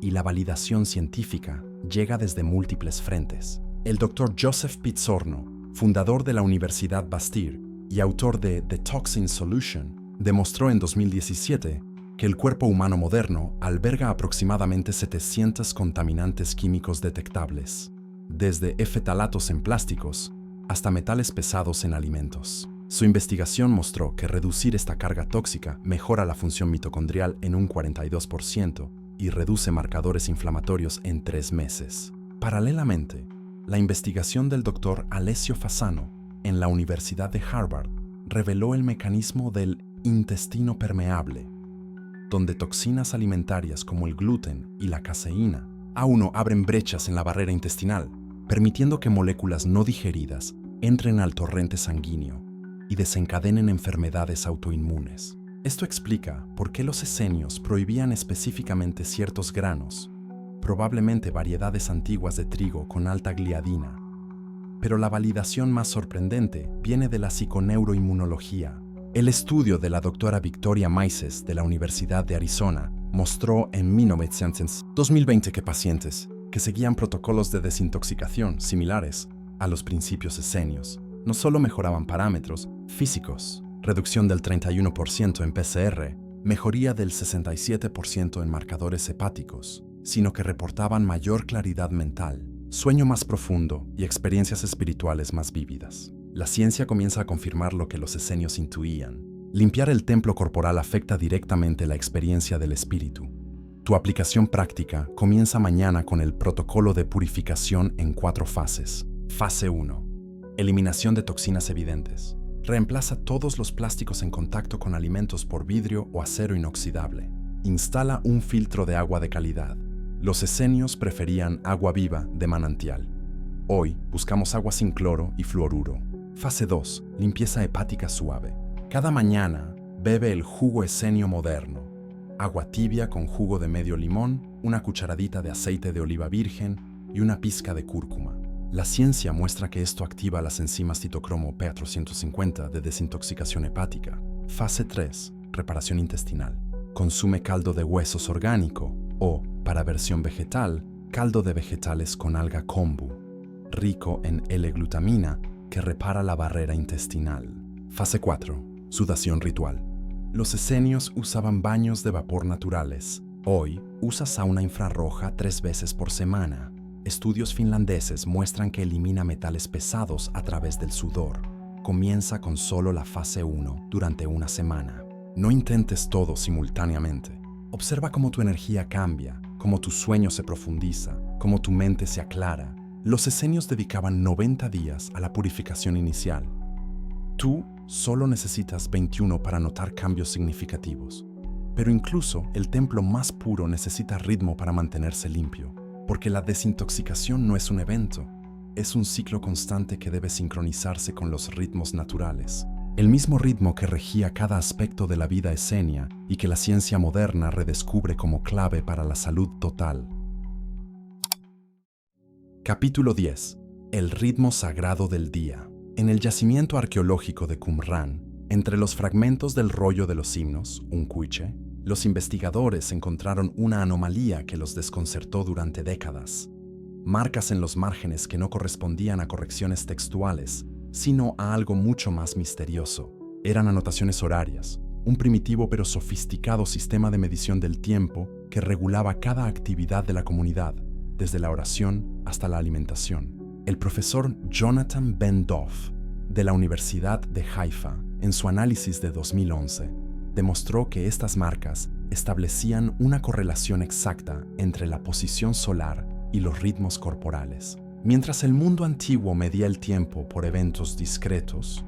Y la validación científica llega desde múltiples frentes. El Dr. Joseph Pizzorno, fundador de la Universidad Bastyr y autor de The Toxin Solution, demostró en 2017 que el cuerpo humano moderno alberga aproximadamente 700 contaminantes químicos detectables, desde fetalatos en plásticos hasta metales pesados en alimentos. Su investigación mostró que reducir esta carga tóxica mejora la función mitocondrial en un 42% y reduce marcadores inflamatorios en 3 meses. Paralelamente, la investigación del Dr. Alessio Fasano en la Universidad de Harvard reveló el mecanismo del intestino permeable, donde toxinas alimentarias como el gluten y la caseína aún abren brechas en la barrera intestinal, permitiendo que moléculas no digeridas entren al torrente sanguíneo y desencadenen enfermedades autoinmunes. Esto explica por qué los esenios prohibían específicamente ciertos granos, probablemente variedades antiguas de trigo con alta gliadina, Pero la validación más sorprendente viene de la psiconeuroinmunología. El estudio de la doctora Victoria Maises de la Universidad de Arizona mostró en 2020 que pacientes que seguían protocolos de desintoxicación similares a los principios esenios no solo mejoraban parámetros físicos, reducción del 31% en PCR, mejoría del 67% en marcadores hepáticos, sino que reportaban mayor claridad mental, sueño más profundo y experiencias espirituales más vívidas. La ciencia comienza a confirmar lo que los esenios intuían. Limpiar el templo corporal afecta directamente la experiencia del espíritu. Tu aplicación práctica comienza mañana con el protocolo de purificación en 4 fases. Fase 1. Eliminación de toxinas evidentes. Reemplaza todos los plásticos en contacto con alimentos por vidrio o acero inoxidable. Instala un filtro de agua de calidad. Los esenios preferían agua viva de manantial. Hoy buscamos agua sin cloro y fluoruro. Fase 2. Limpieza hepática suave. Cada mañana bebe el jugo esenio moderno. Agua tibia con jugo de medio limón, una cucharadita de aceite de oliva virgen y una pizca de cúrcuma. La ciencia muestra que esto activa las enzimas citocromo P450 de desintoxicación hepática. Fase 3. Reparación intestinal. Consume caldo de huesos orgánico o, para versión vegetal, caldo de vegetales con alga kombu, rico en L-glutamina que repara la barrera intestinal. Fase 4. Sudación ritual. Los esenios usaban baños de vapor naturales. Hoy usa sauna infrarroja 3 veces por semana. Estudios finlandeses muestran que elimina metales pesados a través del sudor. Comienza con solo la fase 1 durante una semana. No intentes todo simultáneamente. Observa cómo tu energía cambia, cómo tu sueño se profundiza, cómo tu mente se aclara. Los esenios dedicaban 90 días a la purificación inicial. Tú solo necesitas 21 para notar cambios significativos. Pero incluso el templo más puro necesita ritmo para mantenerse limpio. Porque la desintoxicación no es un evento, es un ciclo constante que debe sincronizarse con los ritmos naturales. El mismo ritmo que regía cada aspecto de la vida esenia y que la ciencia moderna redescubre como clave para la salud total. Capítulo 10. El ritmo sagrado del día. En el yacimiento arqueológico de Qumran, entre los fragmentos del rollo de los himnos, un cuiche, los investigadores encontraron una anomalía que los desconcertó durante décadas. Marcas en los márgenes que no correspondían a correcciones textuales, sino a algo mucho más misterioso. Eran anotaciones horarias, un primitivo pero sofisticado sistema de medición del tiempo que regulaba cada actividad de la comunidad, desde la oración hasta la alimentación. El profesor Jonathan Ben Doff, de la Universidad de Haifa, en su análisis de 2011, demostró que estas marcas establecían una correlación exacta entre la posición solar y los ritmos corporales. Mientras el mundo antiguo medía el tiempo por eventos discretos,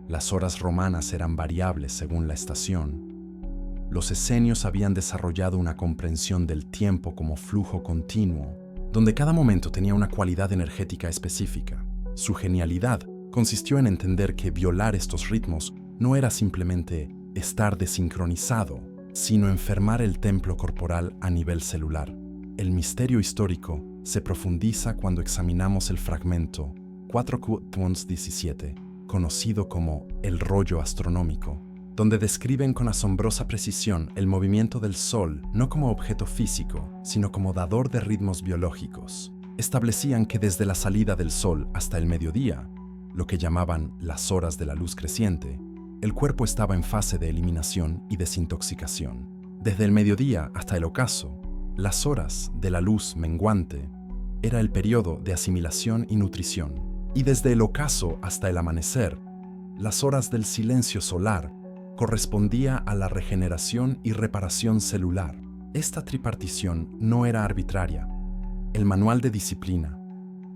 las horas romanas eran variables según la estación, los esenios habían desarrollado una comprensión del tiempo como flujo continuo, donde cada momento tenía una cualidad energética específica. Su genialidad consistió en entender que violar estos ritmos no era simplemente estar desincronizado, sino enfermar el templo corporal a nivel celular. El misterio histórico se profundiza cuando examinamos el fragmento 4Q17, conocido como el rollo astronómico, donde describen con asombrosa precisión el movimiento del Sol no como objeto físico, sino como dador de ritmos biológicos. Establecían que desde la salida del Sol hasta el mediodía, lo que llamaban las horas de la luz creciente, el cuerpo estaba en fase de eliminación y desintoxicación. Desde el mediodía hasta el ocaso, las horas de la luz menguante era el periodo de asimilación y nutrición. Y desde el ocaso hasta el amanecer, las horas del silencio solar correspondía a la regeneración y reparación celular. Esta tripartición no era arbitraria. El manual de disciplina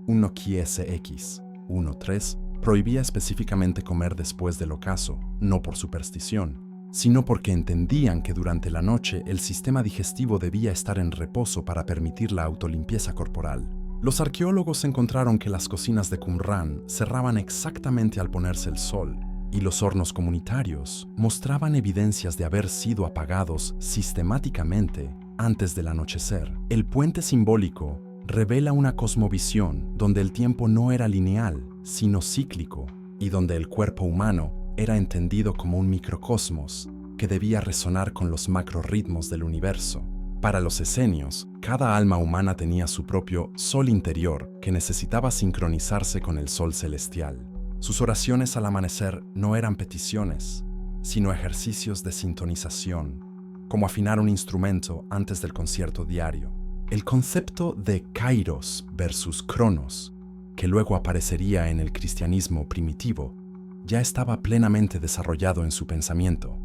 1QSX 1.3 prohibía específicamente comer después del ocaso, no por superstición, sino porque entendían que durante la noche el sistema digestivo debía estar en reposo para permitir la autolimpieza corporal. Los arqueólogos encontraron que las cocinas de Qumran cerraban exactamente al ponerse el sol, y los hornos comunitarios mostraban evidencias de haber sido apagados sistemáticamente antes del anochecer. El puente simbólico revela una cosmovisión donde el tiempo no era lineal, sino cíclico, y donde el cuerpo humano era entendido como un microcosmos que debía resonar con los macrorritmos del universo. Para los esenios, cada alma humana tenía su propio sol interior que necesitaba sincronizarse con el sol celestial. Sus oraciones al amanecer no eran peticiones, sino ejercicios de sintonización, como afinar un instrumento antes del concierto diario. El concepto de kairos versus cronos, que luego aparecería en el cristianismo primitivo, ya estaba plenamente desarrollado en su pensamiento.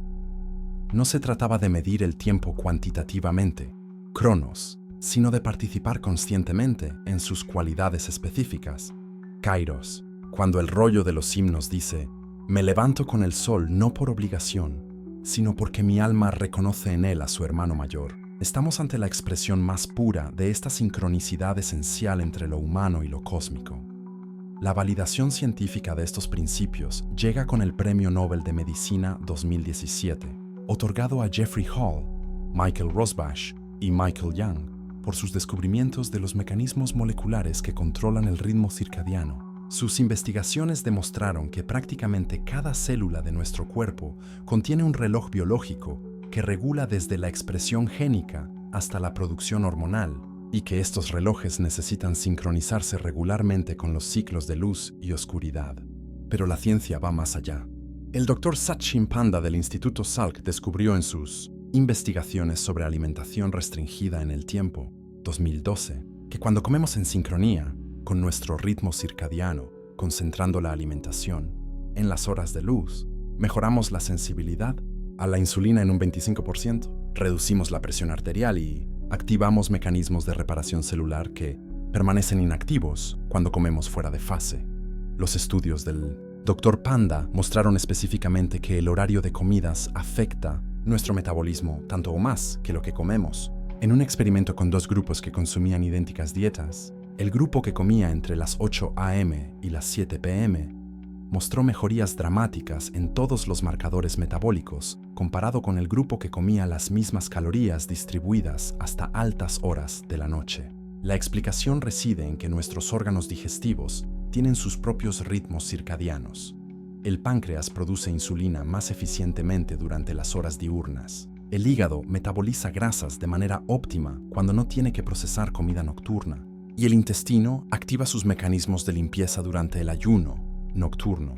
No se trataba de medir el tiempo cuantitativamente, cronos, sino de participar conscientemente en sus cualidades específicas, kairos. Cuando el rollo de los himnos dice, me levanto con el sol no por obligación, sino porque mi alma reconoce en él a su hermano mayor, estamos ante la expresión más pura de esta sincronicidad esencial entre lo humano y lo cósmico. La validación científica de estos principios llega con el Premio Nobel de Medicina 2017, otorgado a Jeffrey Hall, Michael Rosbash y Michael Young por sus descubrimientos de los mecanismos moleculares que controlan el ritmo circadiano. Sus investigaciones demostraron que prácticamente cada célula de nuestro cuerpo contiene un reloj biológico que regula desde la expresión génica hasta la producción hormonal, y que estos relojes necesitan sincronizarse regularmente con los ciclos de luz y oscuridad. Pero la ciencia va más allá. El Dr. Sachin Panda del Instituto Salk descubrió en sus investigaciones sobre alimentación restringida en el tiempo, 2012, que cuando comemos en sincronía con nuestro ritmo circadiano, concentrando la alimentación en las horas de luz, mejoramos la sensibilidad a la insulina en un 25%, reducimos la presión arterial y activamos mecanismos de reparación celular que permanecen inactivos cuando comemos fuera de fase. Los estudios del Dr. Panda mostraron específicamente que el horario de comidas afecta nuestro metabolismo tanto o más que lo que comemos. En un experimento con dos grupos que consumían idénticas dietas, el grupo que comía entre las 8 a.m. y las 7 p.m. mostró mejorías dramáticas en todos los marcadores metabólicos comparado con el grupo que comía las mismas calorías distribuidas hasta altas horas de la noche. La explicación reside en que nuestros órganos digestivos tienen sus propios ritmos circadianos. El páncreas produce insulina más eficientemente durante las horas diurnas. El hígado metaboliza grasas de manera óptima cuando no tiene que procesar comida nocturna. Y el intestino activa sus mecanismos de limpieza durante el ayuno nocturno.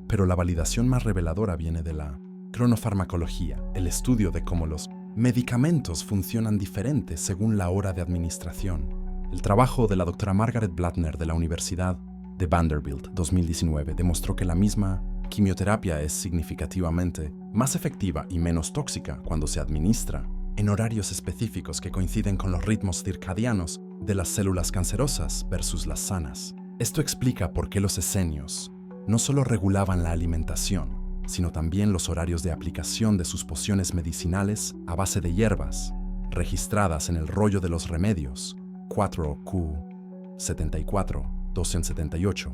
Pero la validación más reveladora viene de la cronofarmacología, el estudio de cómo los medicamentos funcionan diferentes según la hora de administración. El trabajo de la doctora Margaret Blattner de la Universidad de Vanderbilt 2019 demostró que la misma quimioterapia es significativamente más efectiva y menos tóxica cuando se administra en horarios específicos que coinciden con los ritmos circadianos de las células cancerosas versus las sanas. Esto explica por qué los esenios no solo regulaban la alimentación, sino también los horarios de aplicación de sus pociones medicinales a base de hierbas, registradas en el rollo de los remedios 4Q74, 278,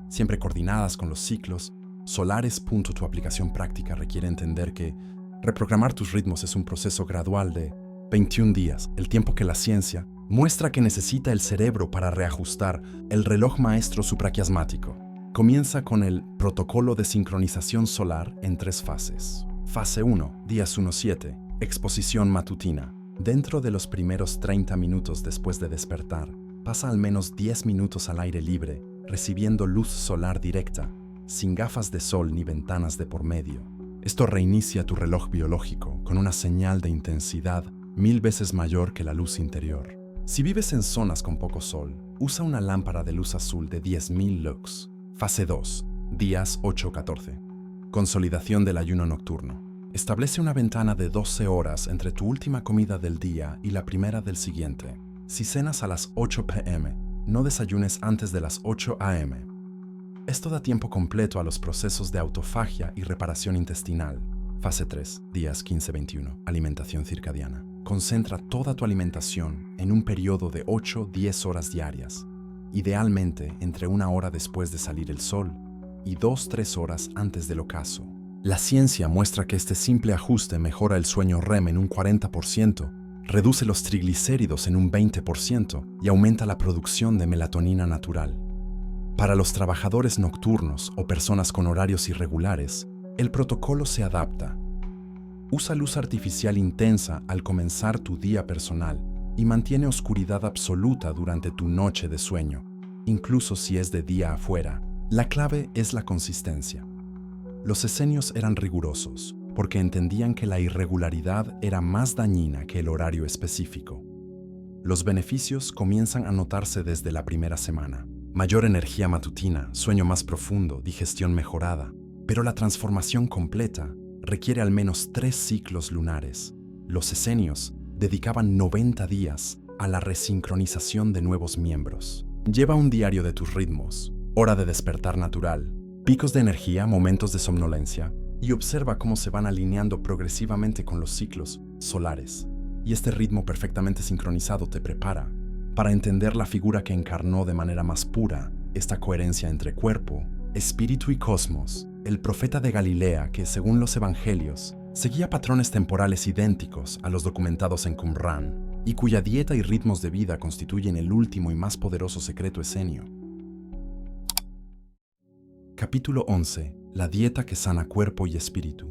siempre coordinadas con los ciclos solares. Tu aplicación práctica requiere entender que reprogramar tus ritmos es un proceso gradual de 21 días, el tiempo que la ciencia muestra que necesita el cerebro para reajustar el reloj maestro supraquiasmático. Comienza con el protocolo de sincronización solar en 3 fases. Fase 1, días 1-7, exposición matutina. Dentro de los primeros 30 minutos después de despertar, pasa al menos 10 minutos al aire libre, recibiendo luz solar directa, sin gafas de sol ni ventanas de por medio. Esto reinicia tu reloj biológico con una señal de intensidad 1000 veces mayor que la luz interior. Si vives en zonas con poco sol, usa una lámpara de luz azul de 10.000 lux. Fase 2, días 8-14. Consolidación del ayuno nocturno. Establece una ventana de 12 horas entre tu última comida del día y la primera del siguiente. Si cenas a las 8 p.m., no desayunes antes de las 8 a.m. Esto da tiempo completo a los procesos de autofagia y reparación intestinal. Fase 3, días 15-21. Alimentación circadiana. Concentra toda tu alimentación en un periodo de 8-10 horas diarias, idealmente entre 1 hora después de salir el sol y 2-3 horas antes del ocaso. La ciencia muestra que este simple ajuste mejora el sueño REM en un 40%, reduce los triglicéridos en un 20% y aumenta la producción de melatonina natural. Para los trabajadores nocturnos o personas con horarios irregulares, el protocolo se adapta. Usa luz artificial intensa al comenzar tu día personal y mantiene oscuridad absoluta durante tu noche de sueño, incluso si es de día afuera. La clave es la consistencia. Los esenios eran rigurosos porque entendían que la irregularidad era más dañina que el horario específico. Los beneficios comienzan a notarse desde la primera semana. Mayor energía matutina, sueño más profundo, digestión mejorada. Pero la transformación completa requiere al menos 3 ciclos lunares. Los esenios dedicaban 90 días a la resincronización de nuevos miembros. Lleva un diario de tus ritmos, hora de despertar natural, picos de energía, momentos de somnolencia, y observa cómo se van alineando progresivamente con los ciclos solares. Y este ritmo perfectamente sincronizado te prepara para entender la figura que encarnó de manera más pura esta coherencia entre cuerpo, espíritu y cosmos, el profeta de Galilea que, según los evangelios, seguía patrones temporales idénticos a los documentados en Qumran y cuya dieta y ritmos de vida constituyen el último y más poderoso secreto esenio. Capítulo 11. La dieta que sana cuerpo y espíritu.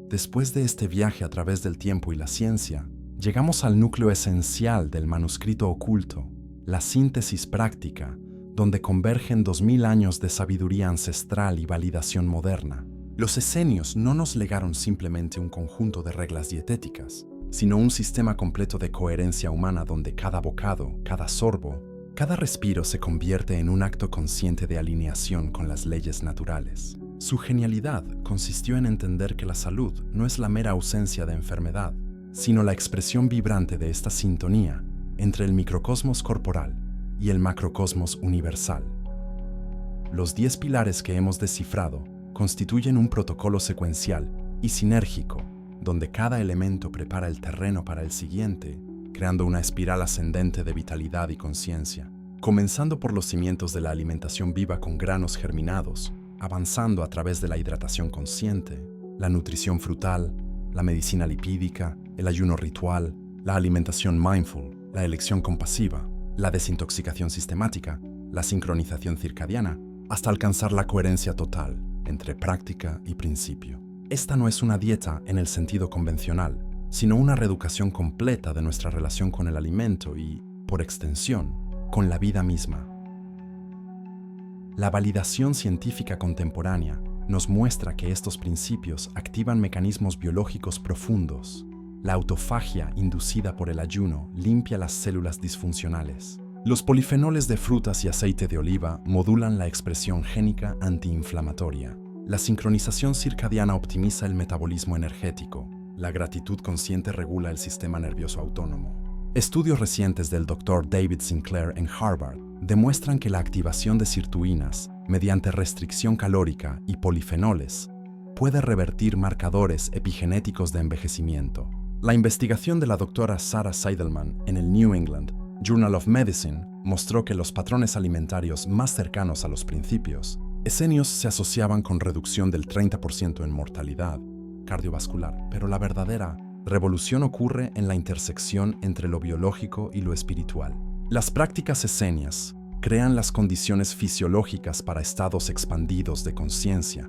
Después de este viaje a través del tiempo y la ciencia, llegamos al núcleo esencial del manuscrito oculto, la síntesis práctica, donde convergen 2000 años de sabiduría ancestral y validación moderna. Los esenios no nos legaron simplemente un conjunto de reglas dietéticas, sino un sistema completo de coherencia humana donde cada bocado, cada sorbo, cada respiro se convierte en un acto consciente de alineación con las leyes naturales. Su genialidad consistió en entender que la salud no es la mera ausencia de enfermedad, sino la expresión vibrante de esta sintonía entre el microcosmos corporal y el macrocosmos universal. Los 10 pilares que hemos descifrado constituyen un protocolo secuencial y sinérgico, donde cada elemento prepara el terreno para el siguiente, creando una espiral ascendente de vitalidad y conciencia, comenzando por los cimientos de la alimentación viva con granos germinados, avanzando a través de la hidratación consciente, la nutrición frutal, la medicina lipídica, el ayuno ritual, la alimentación mindful, la elección compasiva, la desintoxicación sistemática, la sincronización circadiana, hasta alcanzar la coherencia total entre práctica y principio. Esta no es una dieta en el sentido convencional, sino una reeducación completa de nuestra relación con el alimento y, por extensión, con la vida misma. La validación científica contemporánea nos muestra que estos principios activan mecanismos biológicos profundos. La autofagia inducida por el ayuno limpia las células disfuncionales. Los polifenoles de frutas y aceite de oliva modulan la expresión génica antiinflamatoria. La sincronización circadiana optimiza el metabolismo energético. La gratitud consciente regula el sistema nervioso autónomo. Estudios recientes del Dr. David Sinclair en Harvard demuestran que la activación de sirtuinas mediante restricción calórica y polifenoles puede revertir marcadores epigenéticos de envejecimiento. La investigación de la doctora Sarah Seidelman en el New England Journal of Medicine mostró que los patrones alimentarios más cercanos a los principios esenios se asociaban con reducción del 30% en mortalidad cardiovascular, pero la verdadera revolución ocurre en la intersección entre lo biológico y lo espiritual. Las prácticas esenias crean las condiciones fisiológicas para estados expandidos de conciencia.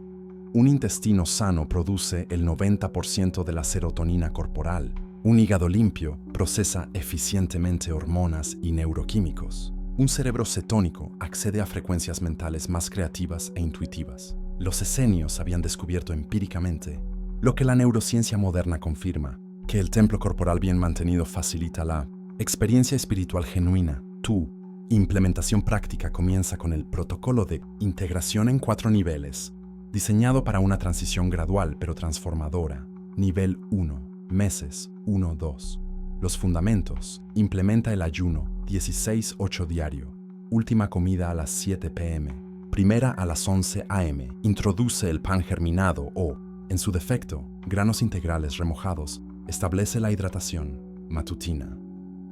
Un intestino sano produce el 90% de la serotonina corporal. Un hígado limpio procesa eficientemente hormonas y neuroquímicos. Un cerebro cetónico accede a frecuencias mentales más creativas e intuitivas. Los esenios habían descubierto empíricamente lo que la neurociencia moderna confirma, que el templo corporal bien mantenido facilita la experiencia espiritual genuina. Tu implementación práctica comienza con el protocolo de integración en 4 niveles, diseñado para una transición gradual pero transformadora. Nivel 1, meses 1-2. Los fundamentos: implementa el ayuno 16-8 diario, última comida a las 7 p.m., primera a las 11 a.m. Introduce el pan germinado o, en su defecto, granos integrales remojados. Establece la hidratación matutina.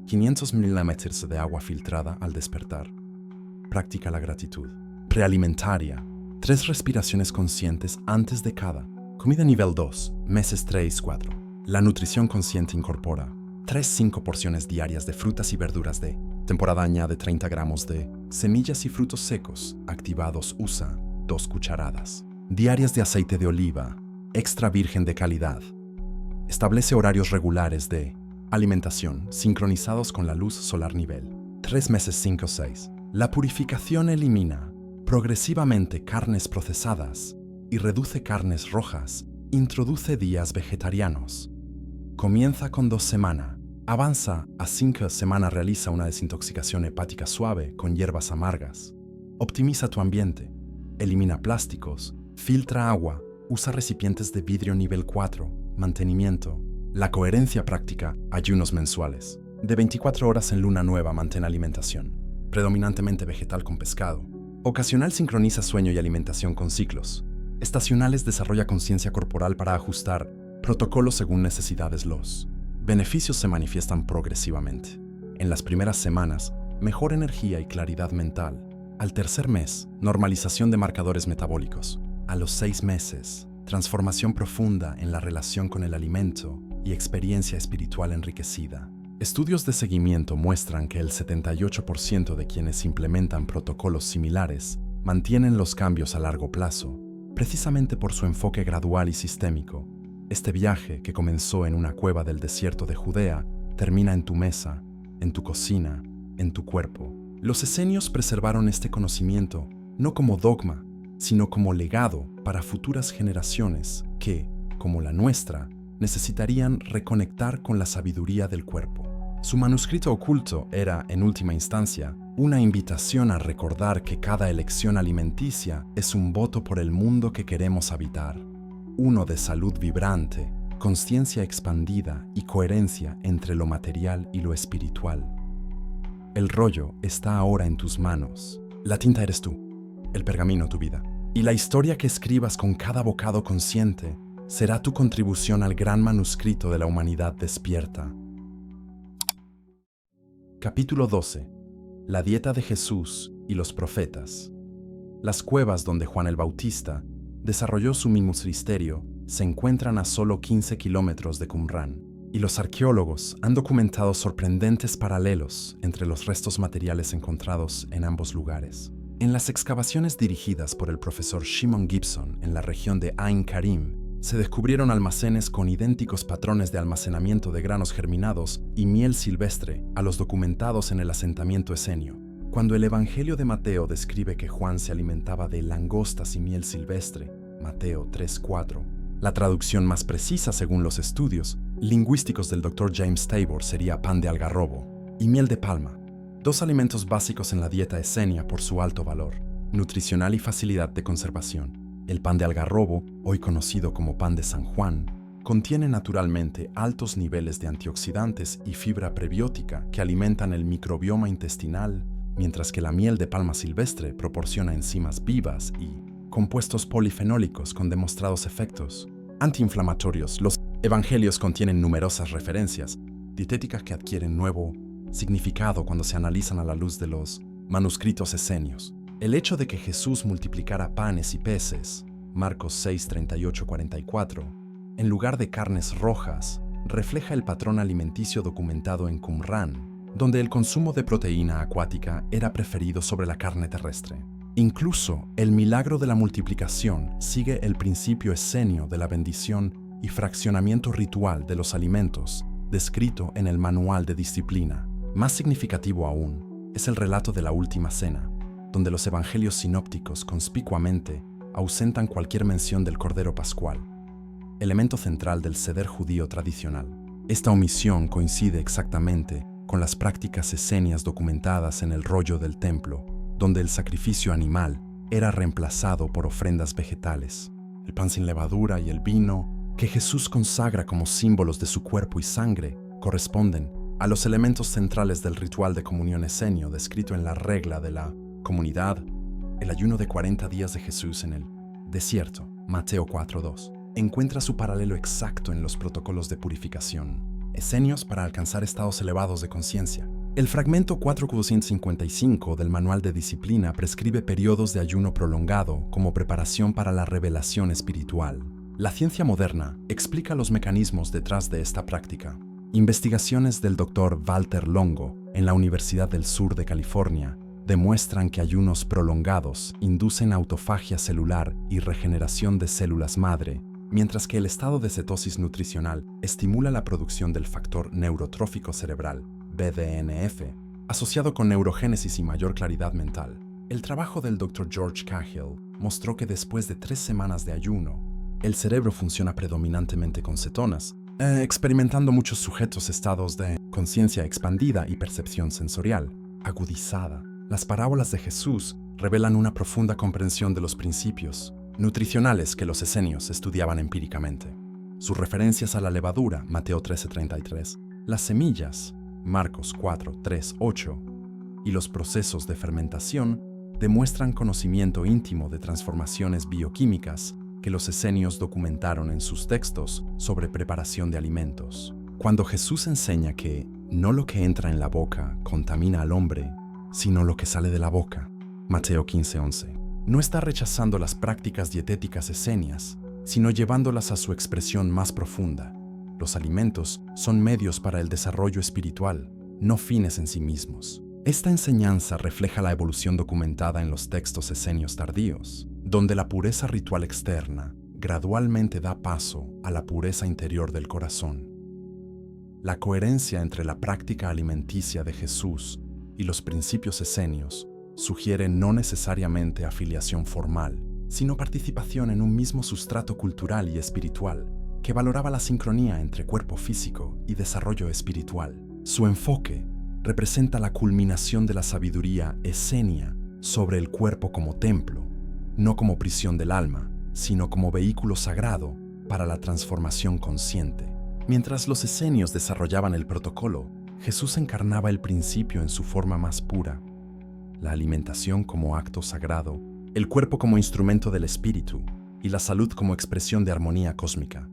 500 ml de agua filtrada al despertar. Practica la gratitud. Prealimentaria. 3 respiraciones conscientes antes de cada. Comida nivel 2, meses 3-4. La nutrición consciente incorpora 3-5 porciones diarias de frutas y verduras de Temporada añade 30 gramos de semillas y frutos secos activados. Usa 2 cucharadas diarias de aceite de oliva extra virgen de calidad. Establece horarios regulares de alimentación sincronizados con la luz solar nivel. 3 meses 5-6. La purificación elimina progresivamente carnes procesadas y reduce carnes rojas. Introduce días vegetarianos. Comienza con 2 semanas. Avanza a 5 semanas. Realiza una desintoxicación hepática suave con hierbas amargas. Optimiza tu ambiente. Elimina plásticos. Filtra agua. Usa recipientes de vidrio nivel 4. Mantenimiento. La coherencia práctica. Ayunos mensuales. De 24 horas en luna nueva. Mantén alimentación predominantemente vegetal con pescado. Ocasional sincroniza sueño y alimentación con ciclos. Estacionales desarrolla conciencia corporal para ajustar protocolos según necesidades. Los beneficios se manifiestan progresivamente. En las primeras semanas, mejor energía y claridad mental. Al tercer mes, normalización de marcadores metabólicos. A los 6 meses, transformación profunda en la relación con el alimento y experiencia espiritual enriquecida. Estudios de seguimiento muestran que el 78% de quienes implementan protocolos similares mantienen los cambios a largo plazo, precisamente por su enfoque gradual y sistémico. Este viaje, que comenzó en una cueva del desierto de Judea, termina en tu mesa, en tu cocina, en tu cuerpo. Los esenios preservaron este conocimiento no como dogma, sino como legado para futuras generaciones que, como la nuestra, necesitarían reconectar con la sabiduría del cuerpo. Su manuscrito oculto era, en última instancia, una invitación a recordar que cada elección alimenticia es un voto por el mundo que queremos habitar. Uno de salud vibrante, conciencia expandida y coherencia entre lo material y lo espiritual. El rollo está ahora en tus manos. La tinta eres tú, el pergamino tu vida. Y la historia que escribas con cada bocado consciente será tu contribución al gran manuscrito de la humanidad despierta. Capítulo 12. La dieta de Jesús y los profetas. Las cuevas donde Juan el Bautista desarrolló su ministericio se encuentran a solo 15 kilómetros de Qumrán, y los arqueólogos han documentado sorprendentes paralelos entre los restos materiales encontrados en ambos lugares. En las excavaciones dirigidas por el profesor Shimon Gibson en la región de Ain Karim, se descubrieron almacenes con idénticos patrones de almacenamiento de granos germinados y miel silvestre a los documentados en el asentamiento esenio. Cuando el Evangelio de Mateo describe que Juan se alimentaba de langostas y miel silvestre, Mateo 3:4, la traducción más precisa según los estudios lingüísticos del Dr. James Tabor sería pan de algarrobo y miel de palma, 2 alimentos básicos en la dieta esenia por su alto valor nutricional y facilidad de conservación. El pan de algarrobo, hoy conocido como pan de San Juan, contiene naturalmente altos niveles de antioxidantes y fibra prebiótica que alimentan el microbioma intestinal, mientras que la miel de palma silvestre proporciona enzimas vivas y compuestos polifenólicos con demostrados efectos antiinflamatorios. Los evangelios contienen numerosas referencias dietéticas que adquieren nuevo significado cuando se analizan a la luz de los manuscritos esenios. El hecho de que Jesús multiplicara panes y peces, Marcos 6:38-44, en lugar de carnes rojas, refleja el patrón alimenticio documentado en Qumrán, donde el consumo de proteína acuática era preferido sobre la carne terrestre. Incluso el milagro de la multiplicación sigue el principio esenio de la bendición y fraccionamiento ritual de los alimentos, descrito en el Manual de Disciplina. Más significativo aún es el relato de la Última Cena, donde los evangelios sinópticos conspicuamente ausentan cualquier mención del Cordero Pascual, elemento central del seder judío tradicional. Esta omisión coincide exactamente con las prácticas esenias documentadas en el rollo del templo, donde el sacrificio animal era reemplazado por ofrendas vegetales. El pan sin levadura y el vino, que Jesús consagra como símbolos de su cuerpo y sangre, corresponden a los elementos centrales del ritual de comunión esenio descrito en la regla de la comunidad, el ayuno de 40 días de Jesús en el desierto, Mateo 4:2. Encuentra su paralelo exacto en los protocolos de purificación esenios para alcanzar estados elevados de conciencia. El fragmento 4.255 del Manual de Disciplina prescribe periodos de ayuno prolongado como preparación para la revelación espiritual. La ciencia moderna explica los mecanismos detrás de esta práctica. Investigaciones del Dr. Walter Longo en la Universidad del Sur de California demuestran que ayunos prolongados inducen autofagia celular y regeneración de células madre, mientras que el estado de cetosis nutricional estimula la producción del factor neurotrófico cerebral, BDNF, asociado con neurogénesis y mayor claridad mental. El trabajo del Dr. George Cahill mostró que después de 3 semanas de ayuno, el cerebro funciona predominantemente con cetonas, experimentando muchos sujetos estados de conciencia expandida y percepción sensorial agudizada. Las parábolas de Jesús revelan una profunda comprensión de los principios nutricionales que los esenios estudiaban empíricamente. Sus referencias a la levadura, Mateo 13:33, las semillas, Marcos 4:3-8, y los procesos de fermentación demuestran conocimiento íntimo de transformaciones bioquímicas que los esenios documentaron en sus textos sobre preparación de alimentos. Cuando Jesús enseña que no lo que entra en la boca contamina al hombre, sino lo que sale de la boca, Mateo 15:11, no está rechazando las prácticas dietéticas esenias, sino llevándolas a su expresión más profunda. Los alimentos son medios para el desarrollo espiritual, no fines en sí mismos. Esta enseñanza refleja la evolución documentada en los textos esenios tardíos, donde la pureza ritual externa gradualmente da paso a la pureza interior del corazón. La coherencia entre la práctica alimenticia de Jesús y los principios esenios sugiere no necesariamente afiliación formal, sino participación en un mismo sustrato cultural y espiritual que valoraba la sincronía entre cuerpo físico y desarrollo espiritual. Su enfoque representa la culminación de la sabiduría esenia sobre el cuerpo como templo, no como prisión del alma, sino como vehículo sagrado para la transformación consciente. Mientras los esenios desarrollaban el protocolo, Jesús encarnaba el principio en su forma más pura: la alimentación como acto sagrado, el cuerpo como instrumento del espíritu y la salud como expresión de armonía cósmica.